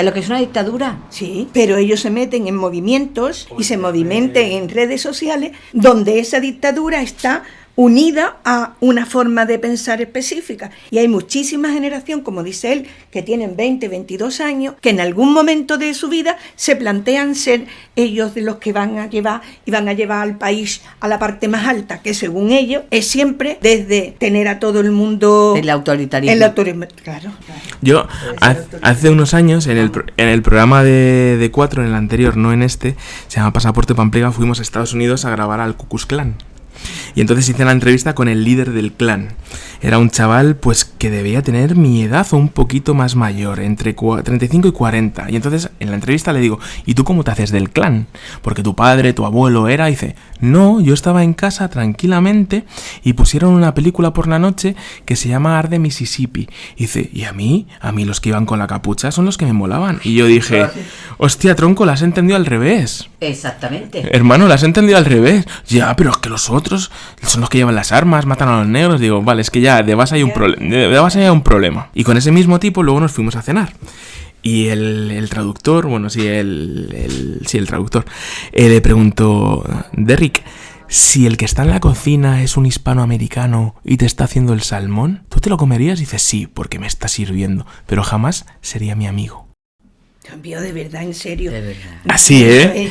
lo que es una dictadura. Sí, pero ellos se meten en movimientos y se movimenten en redes sociales donde esa dictadura está unida a una forma de pensar específica. Y hay muchísima generación, como dice él, que tienen 20, 22 años, que en algún momento de su vida se plantean ser ellos de los que van a llevar al país a la parte más alta, que según ellos es siempre desde tener a todo el mundo... El autoritarismo. Claro. Yo hace unos años, en el programa de 4, en el anterior, no en este, se llama Pasaporte Pamplona, fuimos a Estados Unidos a grabar al Ku Klux Klan. Y entonces hice la entrevista con el líder del clan. Era un chaval pues que debía tener mi edad o un poquito más mayor, entre 35 y 40. Y entonces en la entrevista le digo, ¿y tú cómo te haces del clan? Porque tu padre, tu abuelo era. Y dice, no, yo estaba en casa tranquilamente y pusieron una película por la noche que se llama Arde Mississippi. Y dice, y a mí los que iban con la capucha son los que me molaban. Y yo dije, hostia, tronco, la has entendido al revés. Exactamente. Hermano, la has entendido al revés. Ya, pero es que los otros son los que llevan las armas, matan a los negros. Digo, vale, es que ya de base hay un problema. Y con ese mismo tipo luego nos fuimos a cenar. Y el traductor, el traductor, le preguntó, Derrick, si el que está en la cocina es un hispanoamericano y te está haciendo el salmón, ¿tú te lo comerías? Y dice, sí, porque me está sirviendo, pero jamás sería mi amigo. Cambió de verdad, en serio. De verdad. Así, ¿eh?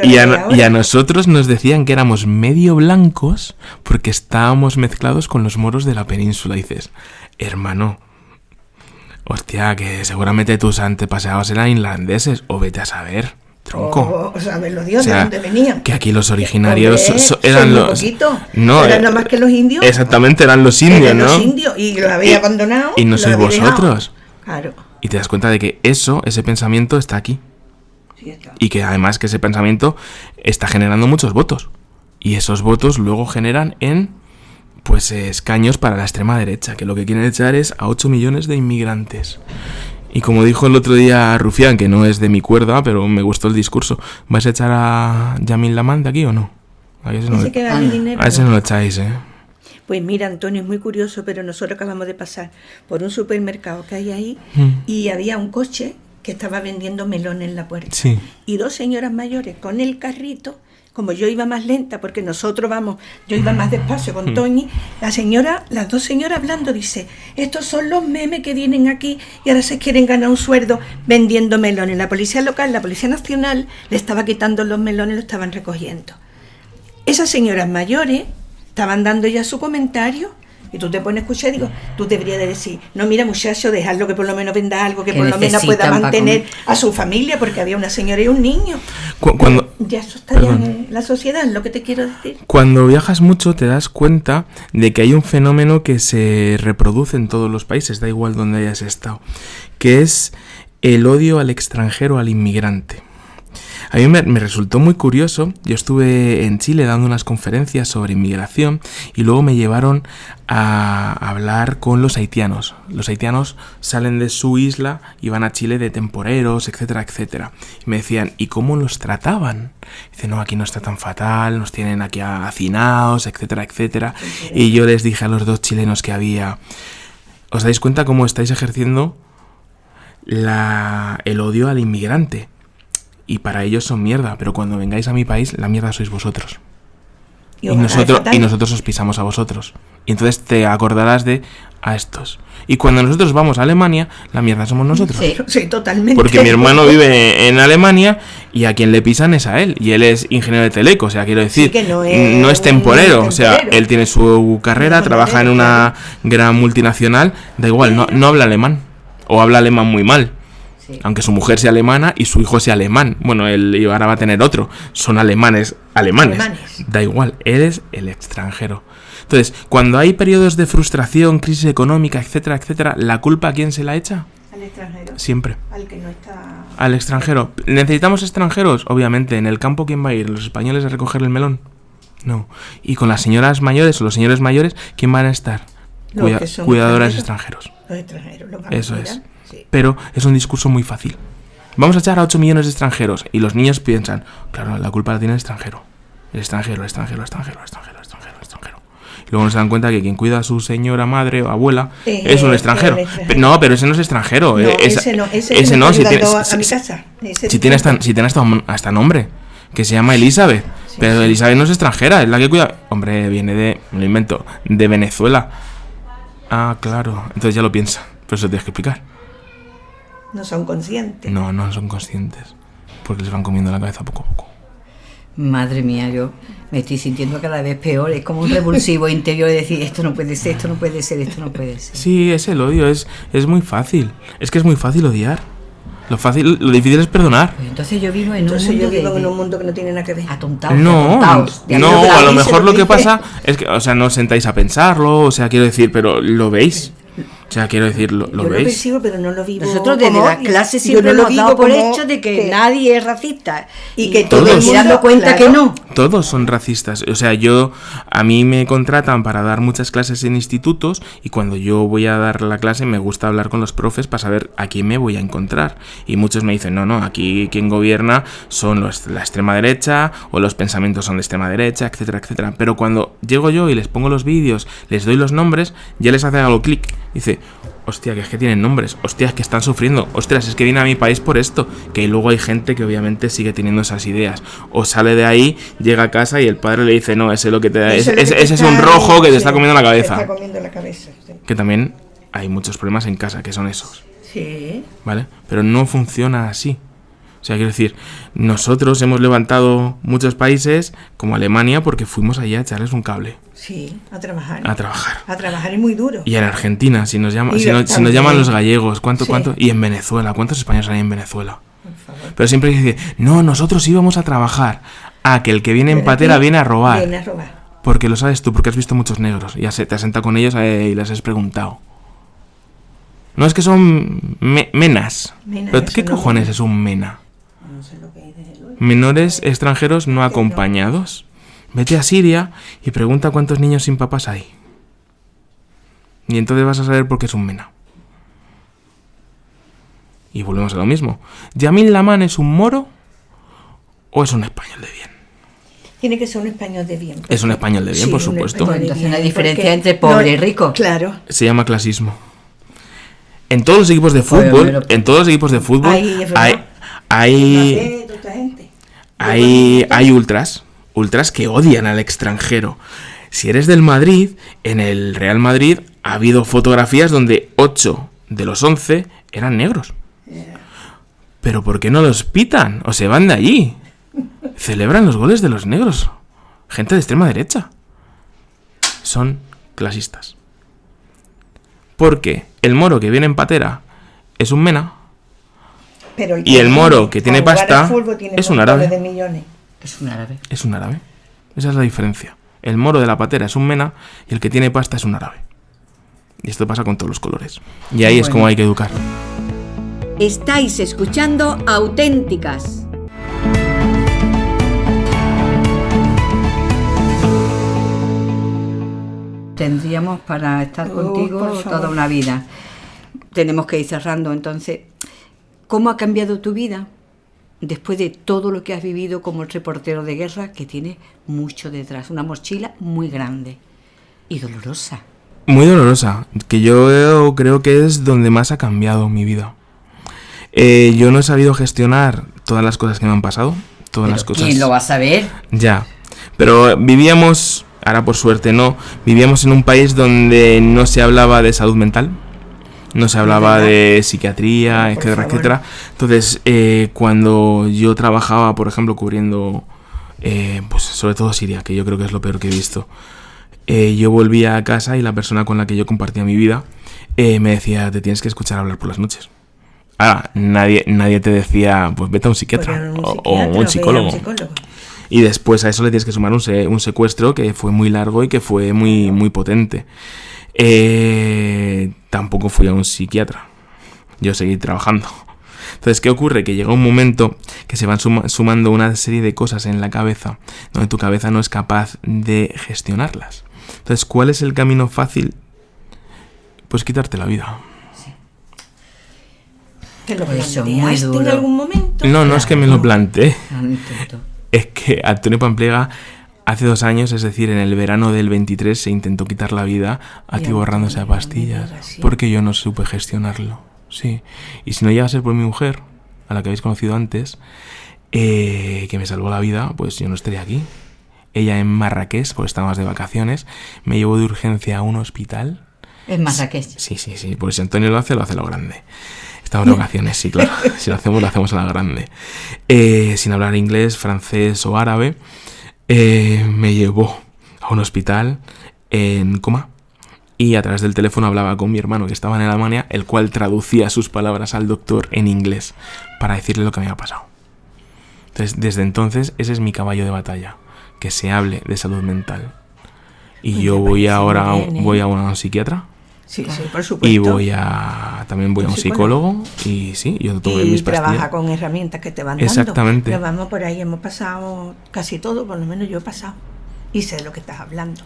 Y a nosotros nos decían que éramos medio blancos porque estábamos mezclados con los moros de la península. Y dices, hermano, Hostia, que seguramente tus antepasados eran irlandeses, o vete a saber, tronco. O saberlo Dios, ¿de dónde venían? Que aquí los originarios Hombre, eran los... Poquito. No, eran nada más que los indios. Exactamente, eran los indios, Eran ¿no? los indios, y lo habéis abandonado. Y no lo sois habéis dejado. vosotros. Claro. Y te das cuenta de que ese pensamiento está aquí. Sí, está. Y que además que ese pensamiento está generando muchos votos. Y esos votos luego generan pues escaños para la extrema derecha, que lo que quieren echar es a 8 millones de inmigrantes. Y como dijo el otro día Rufián, que no es de mi cuerda, pero me gustó el discurso, ¿vais a echar a Yamil Lamán de aquí o no? A ese Ese que vale dinero. a ese no lo echáis, ¿eh? Pues mira, Antonio, es muy curioso, pero nosotros acabamos de pasar por un supermercado que hay ahí y había un coche que estaba vendiendo melones en la puerta. Sí. Y dos señoras mayores con el carrito, como yo iba más lenta, porque nosotros yo iba más despacio con Toñi, las dos señoras hablando, dice, estos son los memes que vienen aquí y ahora se quieren ganar un sueldo vendiendo melones. La policía local, la policía nacional, le estaba quitando los melones y los estaban recogiendo. Esas señoras mayores estaban dando ya su comentario y tú te pones a escuchar y digo, tú deberías de decir, no, mira muchacho, dejarlo que por lo menos venda algo, que por lo menos pueda mantener a su familia, porque había una señora y un niño. Cuando, ya eso está ya en la sociedad, es lo que te quiero decir. Cuando viajas mucho te das cuenta de que hay un fenómeno que se reproduce en todos los países, da igual donde hayas estado, que es el odio al extranjero, al inmigrante. A mí me resultó muy curioso. Yo estuve en Chile dando unas conferencias sobre inmigración y luego me llevaron a hablar con los haitianos. Los haitianos salen de su isla y van a Chile de temporeros, etcétera, etcétera. Y me decían, ¿y cómo los trataban? Dicen, no, aquí no está tan fatal, nos tienen aquí hacinados, etcétera, etcétera. Y yo les dije a los dos chilenos que había, ¿os dais cuenta cómo estáis ejerciendo el odio al inmigrante? Y para ellos son mierda, pero cuando vengáis a mi país, la mierda sois vosotros. Y nosotros os pisamos a vosotros. Y entonces te acordarás a estos. Y cuando nosotros vamos a Alemania, la mierda somos nosotros. Sí, totalmente. Porque mi hermano vive en Alemania y a quien le pisan es a él. Y él es ingeniero de teleco, o sea, quiero decir, sí, no es temporero. O sea, él tiene su carrera, trabaja en una gran multinacional, da igual, no habla alemán. O habla alemán muy mal. Sí. Aunque su mujer sea alemana y su hijo sea alemán. Bueno, él ahora va a tener otro. Son alemanes. Da igual, eres el extranjero. Entonces, cuando hay periodos de frustración, crisis económica, etcétera, etcétera, ¿la culpa a quién se la echa? Al extranjero. Siempre. Al que no está... Al extranjero. ¿Necesitamos extranjeros? Obviamente. ¿En el campo quién va a ir? ¿Los españoles a recoger el melón? No. Y con las señoras mayores o los señores mayores, ¿quién van a estar? Cuidadoras extranjeros. Los extranjeros. Eso es. Sí. Pero es un discurso muy fácil. Vamos a echar a 8 millones de extranjeros. Y los niños piensan, claro, la culpa la tiene el extranjero. El extranjero. Y luego se dan cuenta que quien cuida a su señora madre o abuela es un extranjero. No, pero ese no es extranjero. No, ese no. Si tiene hasta nombre, que se llama Elizabeth. Sí, pero sí. Elizabeth no es extranjera, es la que cuida. Hombre, viene me lo invento, de Venezuela. Ah, claro. Entonces ya lo piensa. Pero eso tienes que explicar. No son conscientes. No son conscientes. Porque les van comiendo la cabeza poco a poco. Madre mía, yo me estoy sintiendo cada vez peor. Es como un revulsivo interior de decir, esto no puede ser, esto no puede ser, esto no puede ser. Sí, es el odio, es muy fácil. Es que es muy fácil odiar. Lo difícil es perdonar. Pues entonces yo vivo en un mundo que no tiene nada que ver. Atontados. No, a lo mejor lo que pasa es que, o sea, no os sentáis a pensarlo, o sea, quiero decir, pero lo veis. O sea, quiero decir, ¿lo veis? Yo lo percibo, pero no lo vivo. Nosotros desde la clase siempre hemos dado por hecho de que nadie es racista. Y que todos el mundo dando cuenta que no. Todos son racistas. O sea, a mí me contratan para dar muchas clases en institutos y cuando yo voy a dar la clase me gusta hablar con los profes para saber a quién me voy a encontrar. Y muchos me dicen, no, aquí quien gobierna son la extrema derecha o los pensamientos son de extrema derecha, etcétera, etcétera. Pero cuando llego yo y les pongo los vídeos, les doy los nombres, ya les hace algo clic. Dice, hostia, que es que tienen nombres, hostia, es que están sufriendo, ostras, es que viene a mi país por esto. Que luego hay gente que obviamente sigue teniendo esas ideas. O sale de ahí, llega a casa y el padre le dice, no, ese es lo que te da, ese es un rojo que te está comiendo la cabeza. Te está comiendo la cabeza, sí. Que también hay muchos problemas en casa, que son esos. Sí. ¿Vale? Pero no funciona así. O sea, quiero decir, nosotros hemos levantado muchos países, como Alemania, porque fuimos allá a echarles un cable. Sí, a trabajar. A trabajar. A trabajar es muy duro. Y en Argentina, si nos llaman los gallegos, ¿cuánto? Y en Venezuela, ¿cuántos españoles hay en Venezuela? Por favor. Pero siempre dice, no, nosotros íbamos a trabajar. Que el que viene en patera viene a robar. Viene a robar. Porque lo sabes tú, porque has visto muchos negros. Y te has sentado con ellos y les has preguntado. No, es que son menas. ¿Pero qué cojones es un mena? No sé lo que hay desde luego. Menores extranjeros no acompañados. Vete a Siria y pregunta cuántos niños sin papás hay. Y entonces vas a saber por qué es un mena. Y volvemos a lo mismo. ¿Yamin Lamán es un moro o es un español de bien? Tiene que ser un español de bien. Es un español de bien, por supuesto. Pues entonces una diferencia entre pobre y rico. Claro. Se llama clasismo. En todos los equipos de fútbol, hay ultras que odian al extranjero. Si eres del Madrid, en el Real Madrid ha habido fotografías donde 8 de los 11 eran negros. Pero ¿por qué no los pitan o se van de allí? Celebran los goles de los negros. Gente de extrema derecha. Son clasistas. Porque el moro que viene en patera es un mena. Pero y el moro que tiene pasta es un árabe. Es un árabe. Es un árabe. Esa es la diferencia. El moro de la patera es un mena y el que tiene pasta es un árabe. Y esto pasa con todos los colores. Y ahí es como hay que educar. Estáis escuchando Auténticas. Tendríamos para estar contigo toda una vida. Tenemos que ir cerrando, entonces, ¿cómo ha cambiado tu vida después de todo lo que has vivido como el reportero de guerra, que tiene mucho detrás, una mochila muy grande y dolorosa? Muy dolorosa, que yo creo que es donde más ha cambiado mi vida. Yo no he sabido gestionar todas las cosas que me han pasado, las cosas. ¿Quién lo va a saber? Ya, pero vivíamos, ahora por suerte no, vivíamos en un país donde no se hablaba de salud mental, no se hablaba de psiquiatría, etcétera, etcétera. Entonces, cuando yo trabajaba, por ejemplo, cubriendo, pues sobre todo Siria, que yo creo que es lo peor que he visto, yo volvía a casa y la persona con la que yo compartía mi vida me decía, te tienes que escuchar hablar por las noches. Nadie te decía, pues vete a un psiquiatra, o un psicólogo. Y después a eso le tienes que sumar un secuestro que fue muy largo y que fue muy, muy potente. Tampoco fui a un psiquiatra. Yo seguí trabajando. Entonces, ¿qué ocurre? Que llega un momento que se van sumando una serie de cosas en la cabeza donde tu cabeza no es capaz de gestionarlas. Entonces, ¿cuál es el camino fácil? Pues quitarte la vida. ¿Te lo planteaste en algún momento? No es que me lo planteé. Es que Antonio Pamplega hace 2 años, es decir, en el verano del 23, se intentó quitar la vida atiborrándose a pastillas, porque yo no supe gestionarlo. Sí. Y si no llega a ser por mi mujer, a la que habéis conocido antes, que me salvó la vida, pues yo no estaría aquí. Ella en Marrakech, porque estábamos de vacaciones, me llevó de urgencia a un hospital. ¿En Marrakech? Sí, pues si Antonio lo hace a lo grande. Estamos de vacaciones, sí, claro. Si lo hacemos a la grande. Sin hablar inglés, francés o árabe, me llevó a un hospital en coma y a través del teléfono hablaba con mi hermano que estaba en Alemania, el cual traducía sus palabras al doctor en inglés para decirle lo que me había pasado. Entonces, desde entonces, ese es mi caballo de batalla, que se hable de salud mental. Y yo voy a un psiquiatra. Sí, por supuesto. Y también voy a un psicólogo y sí, yo tomo mis pastillas. Y trabaja con herramientas que te van dando. Exactamente. Pero vamos por ahí, hemos pasado casi todo, por lo menos yo he pasado. Y sé de lo que estás hablando.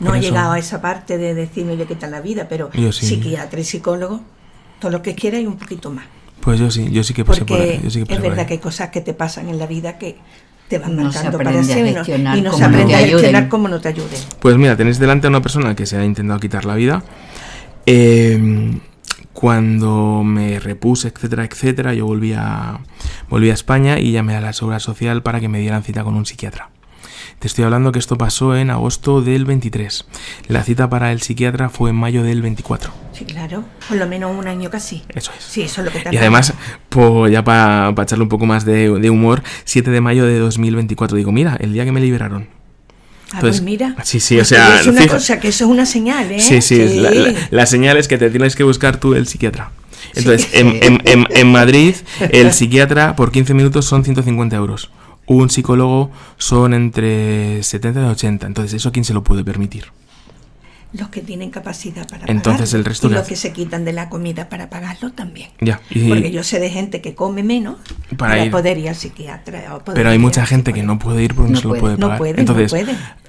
No he llegado a esa parte de decirme de qué tal la vida, pero sí. Psiquiatra y psicólogo, todo lo que quieras y un poquito más. Pues yo sí que pasé por ahí. Es verdad que hay cosas que te pasan en la vida que te van marcando para siempre y no se aprende a gestionar cómo no te ayuden. Pues mira, tenéis delante a una persona que se ha intentado quitar la vida. Cuando me repuse, etcétera, yo volví a España y llamé a la Seguridad Social para que me dieran cita con un psiquiatra. Te estoy hablando que esto pasó en agosto del 23. La cita para el psiquiatra fue en mayo del 24. Sí, claro, por lo menos un año casi. Eso es. Sí, eso es lo que te Y además, pues ya para echarle un poco más de humor, 7 de mayo de 2024, digo, mira, el día que me liberaron. Pues mira. Sí, o pues sea... es una cosa, que eso es una señal, ¿eh? Sí. La señal es que te tienes que buscar tú el psiquiatra. Entonces, en Madrid, el psiquiatra por 15 minutos son 150 euros. Un psicólogo son entre 70 y 80. Entonces, ¿eso quién se lo puede permitir? Los que tienen capacidad para Entonces, pagarlo. el resto y los hace. que se quitan de la comida para pagarlo también. Ya. Porque yo sé de gente que come menos para poder ir al psiquiatra. Pero hay mucha gente que no puede ir porque no se lo puede pagar. No puede. Entonces,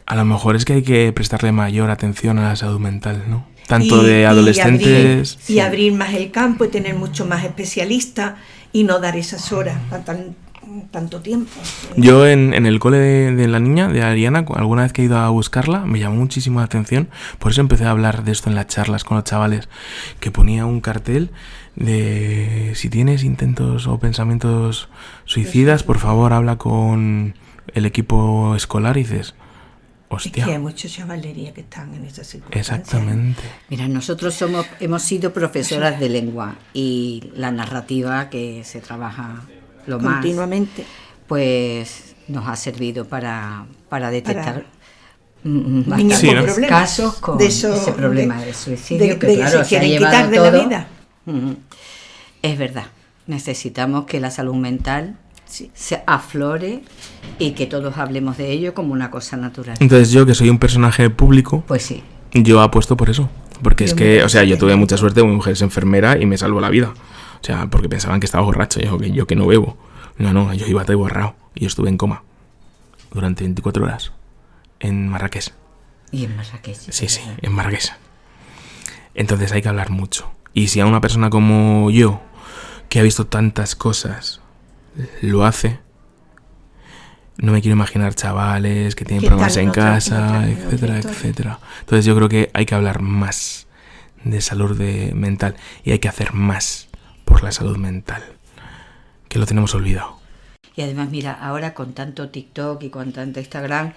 a lo mejor es que hay que prestarle mayor atención a la salud mental, ¿no? Tanto de adolescentes... Y abrir más el campo y tener mucho más especialistas y no dar esas horas para tanto tiempo. Yo en el cole de la niña, de Ariana, alguna vez que he ido a buscarla, me llamó muchísimo la atención. Por eso empecé a hablar de esto en las charlas con los chavales, que ponía un cartel de si tienes intentos o pensamientos suicidas, por favor habla con el equipo escolar y dices... Hostia. Es que hay muchos chavalería que están en esas circunstancias. Exactamente. Mira, nosotros hemos sido profesoras de lengua y la narrativa que se trabaja lo continuamente, pues nos ha servido para detectar niños con problemas, casos con ese problema de suicidio que claro, se quieren quitar de todo. la vida. Es verdad, necesitamos que la salud mental se aflore y que todos hablemos de ello como una cosa natural. Entonces yo, que soy un personaje público, pues sí, yo apuesto por eso. Porque es que, o sea, yo tuve mucha suerte, mi mujer es enfermera y me salvó la vida. O sea, porque pensaban que estaba borracho, yo que no bebo. No, yo iba todo borrado y yo estuve en coma durante 24 horas en Marrakech. Y en Marrakech. Sí, en Marrakech. Entonces hay que hablar mucho. Y si a una persona como yo, que ha visto tantas cosas, lo hace, no me quiero imaginar chavales que tienen problemas en casa, etcétera. Entonces yo creo que hay que hablar más de salud mental y hay que hacer más por la salud mental, que lo tenemos olvidado. Y además, mira, ahora con tanto TikTok y con tanto Instagram,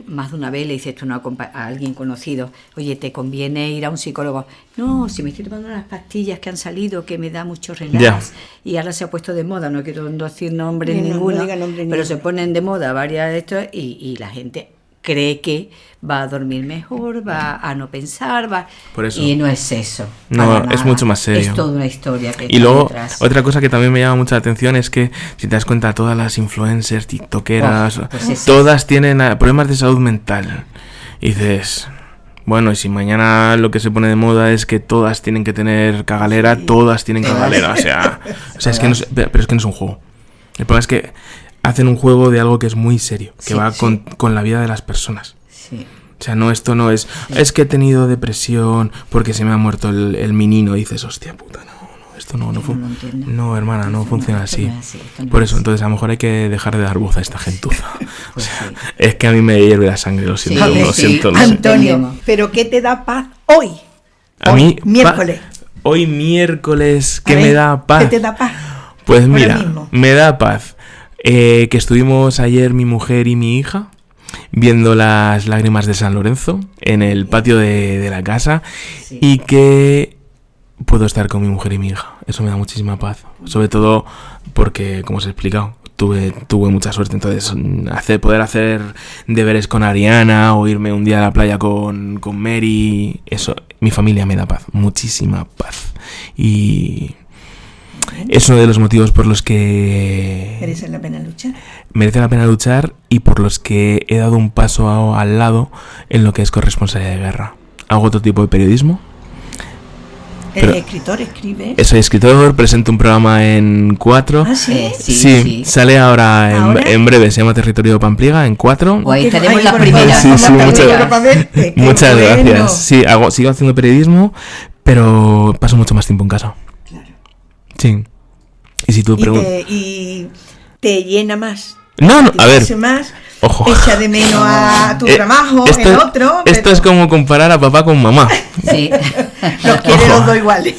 más de una vez le dices tú a alguien conocido, oye, ¿te conviene ir a un psicólogo? No, si me estoy tomando unas pastillas que han salido, que me da mucho relax, y ahora se ha puesto de moda, no quiero decir nombres ninguno, pero se ponen de moda varias de estos y la gente cree que va a dormir mejor, va a no pensar, Por eso. Y no es eso. No, es mucho más serio. Es toda una historia que y luego, detrás. Otra cosa que también me llama mucha atención es que, si te das cuenta, todas las influencers, tiktokeras, todas tienen problemas de salud mental. Y dices, bueno, y si mañana lo que se pone de moda es que todas tienen que tener cagalera, todas tienen cagalera. O sea es que no, pero es que no es un juego. El problema es que hacen un juego de algo que es muy serio, que va con la vida de las personas. Sí. O sea, esto no es que he tenido depresión porque se me ha muerto el menino. Y dices, hostia puta, esto no, hermana, no funciona así. Por eso, entonces a lo mejor hay que dejar de dar voz a esta gentuza. Pues es que a mí me hierve la sangre, lo siento, lo siento. Antonio, ¿pero qué te da paz hoy? A mí, miércoles. Hoy miércoles, ¿qué me da paz? ¿Qué te da paz? Pues mira, me da paz que estuvimos ayer mi mujer y mi hija viendo las lágrimas de San Lorenzo en el patio de la casa y que puedo estar con mi mujer y mi hija. Eso me da muchísima paz, sobre todo porque, como os he explicado, tuve mucha suerte. Entonces poder hacer deberes con Ariana o irme un día a la playa con Mary, eso, mi familia me da paz, muchísima paz. Y es uno de los motivos por los que merece la pena luchar y por los que he dado un paso al lado en lo que es corresponsabilidad de guerra. Hago otro tipo de periodismo. ¿Eres escritor? ¿Escribe? Soy escritor, presento un programa en 4. ¿Ah, sí? Sí, sale ahora en breve, se llama Territorio Pampliega, en 4. O ahí tenemos las primeras. Sí, muchas gracias. Sí, sigo haciendo periodismo, pero paso mucho más tiempo en casa. Claro. Sí. Y si tú preguntas... Y te llena más. No, a ver. Más, ojo. Echa de menos a tu trabajo, el otro. Esto es como comparar a papá con mamá. Sí. Los quiere los dos iguales.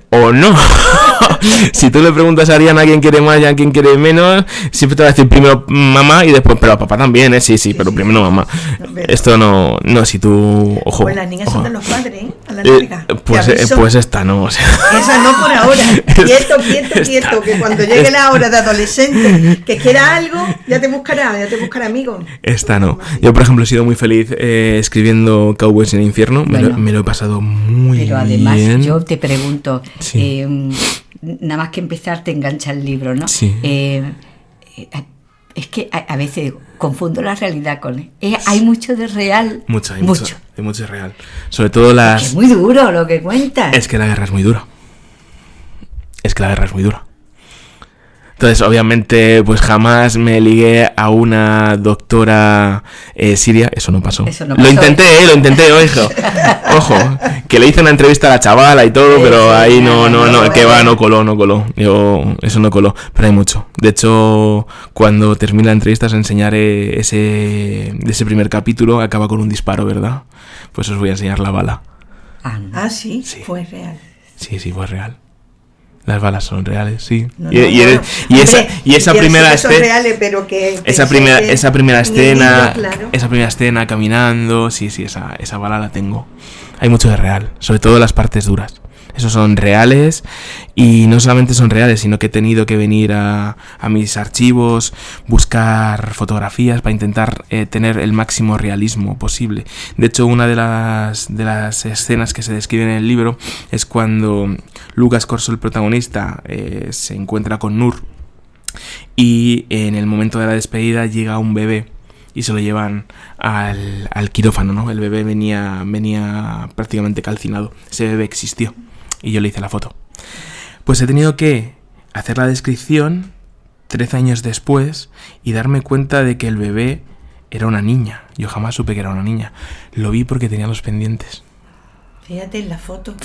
O no. Si tú le preguntas a Ariana a quién quiere más y a quién quiere menos, siempre te va a decir primero mamá y después, pero a papá también, ¿eh? Sí, pero primero mamá. Esto no, si tú... Ojo. Pues las niñas son de los padres, ¿eh? la larga. Pues esta no, o sea. Esa no por ahora. Quieto, que cuando llegue la hora de adolescente, que quiera algo, ya te buscará amigos. Esta no. Yo, por ejemplo, he sido muy feliz escribiendo Cowboys en el infierno. Bueno, me lo he pasado muy bien. Pero además, yo te pregunto, Sí. nada más que empezar te engancha el libro, ¿no? Sí. Es que a veces confundo la realidad con... hay mucho de real. Hay mucho de real. Sobre todo las... Es muy duro lo que cuentas. Es que la guerra es muy dura. Entonces, obviamente, pues jamás me ligué a una doctora siria. Eso no pasó. Lo intenté, ojo. Que le hice una entrevista a la chavala y todo, pero ahí no, que va, no coló. Eso no coló, pero hay mucho. De hecho, cuando termine la entrevista os enseñaré ese primer capítulo, acaba con un disparo, ¿verdad? Pues os voy a enseñar la bala. Sí, fue real. Sí, fue real. Las balas son reales, sí. Esa primera escena, esa primera escena caminando, sí, esa bala la tengo. Hay mucho de real, sobre todo las partes duras. Esos son reales y no solamente son reales, sino que he tenido que venir a mis archivos, buscar fotografías para intentar tener el máximo realismo posible. De hecho, una de las escenas que se describen en el libro es cuando Lucas Corso, el protagonista, se encuentra con Nur y en el momento de la despedida llega un bebé y se lo llevan al quirófano, ¿no? El bebé venía prácticamente calcinado. Ese bebé existió. Y yo le hice la foto. Pues he tenido que hacer la descripción 13 años después y darme cuenta de que el bebé era una niña. Yo jamás supe que era una niña. Lo vi porque tenía los pendientes. Fíjate en la foto.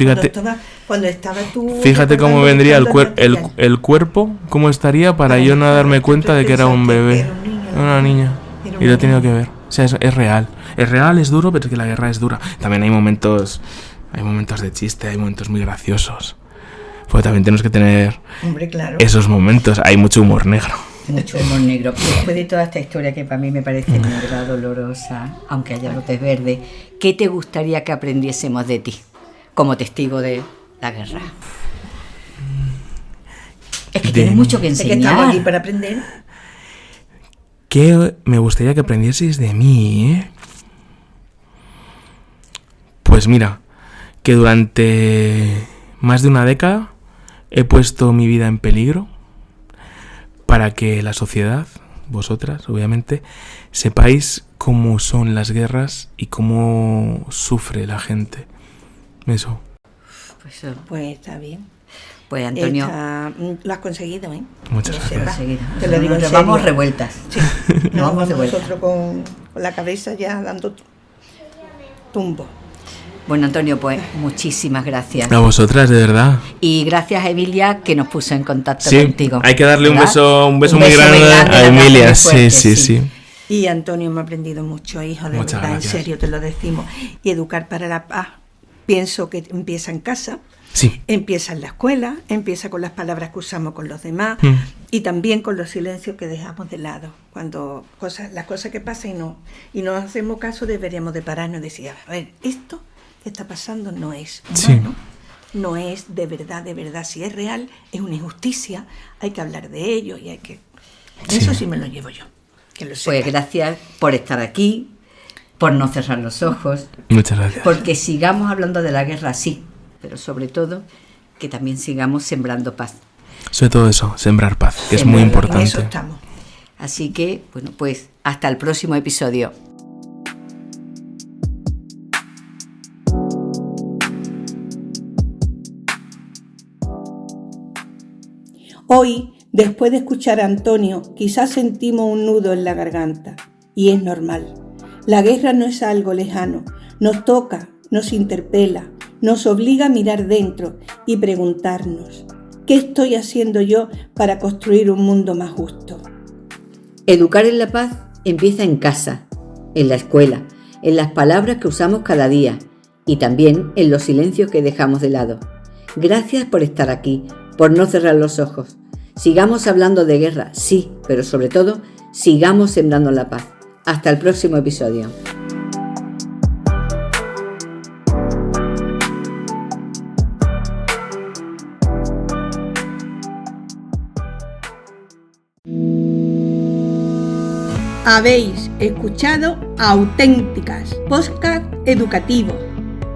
Cuando estaba tú... Fíjate cómo vendría el cuerpo, cómo estaría para yo no darme cuenta de que era un bebé. Era una niña. Y lo he tenido que ver. O sea, es real. Es real, es duro, pero es que la guerra es dura. También hay momentos de chiste, hay momentos muy graciosos. Porque también tenemos que tener esos momentos. Hay mucho humor negro. Mucho humor negro. Después de toda esta historia que para mí me parece negra, dolorosa, aunque haya brotes verdes, ¿qué te gustaría que aprendiésemos de ti como testigo de la guerra? Es que tienes mucho que enseñar. Es que estamos aquí para aprender. ¿Qué me gustaría que aprendieseis de mí? Pues mira, que durante más de una década he puesto mi vida en peligro para que la sociedad, vosotras obviamente, sepáis cómo son las guerras y cómo sufre la gente. Eso. Pues está bien. Pues Antonio, lo has conseguido, ¿eh? Muchas gracias. Te lo digo en serio. Vamos revueltas. Sí. Nos vamos nosotros con la cabeza ya dando tumbo. Bueno, Antonio, pues muchísimas gracias. A vosotras, de verdad. Y gracias a Emilia, que nos puso en contacto contigo. Hay que darle ¿verdad? un beso muy grande a Emilia. Fuerte, sí. Y Antonio, me ha aprendido mucho, hijo, de Muchas verdad, gracias. en serio te lo decimos. Y educar para la paz, pienso que empieza en casa, empieza en la escuela, empieza con las palabras que usamos con los demás y también con los silencios que dejamos de lado. Cuando las cosas que pasan y no hacemos caso, deberíamos de pararnos y decir, a ver, esto que está pasando no es humano, no es de verdad, si es real, es una injusticia, hay que hablar de ello y hay que... Eso sí me lo llevo yo, que lo sepa. Pues gracias por estar aquí, por no cerrar los ojos. Muchas gracias. Porque sigamos hablando de la guerra, sí, pero sobre todo que también sigamos sembrando paz. Sobre todo eso, sembrar paz, que es muy importante. En eso estamos. Así que, bueno, pues hasta el próximo episodio. Hoy, después de escuchar a Antonio, quizás sentimos un nudo en la garganta. Y es normal. La guerra no es algo lejano. Nos toca, nos interpela, nos obliga a mirar dentro y preguntarnos, ¿qué estoy haciendo yo para construir un mundo más justo? Educar en la paz empieza en casa, en la escuela, en las palabras que usamos cada día y también en los silencios que dejamos de lado. Gracias por estar aquí, por no cerrar los ojos. Sigamos hablando de guerra, sí, pero sobre todo, sigamos sembrando la paz. Hasta el próximo episodio. Habéis escuchado Auténticas, podcast educativo.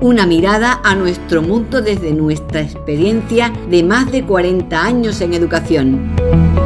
Una mirada a nuestro mundo desde nuestra experiencia de más de 40 años en educación.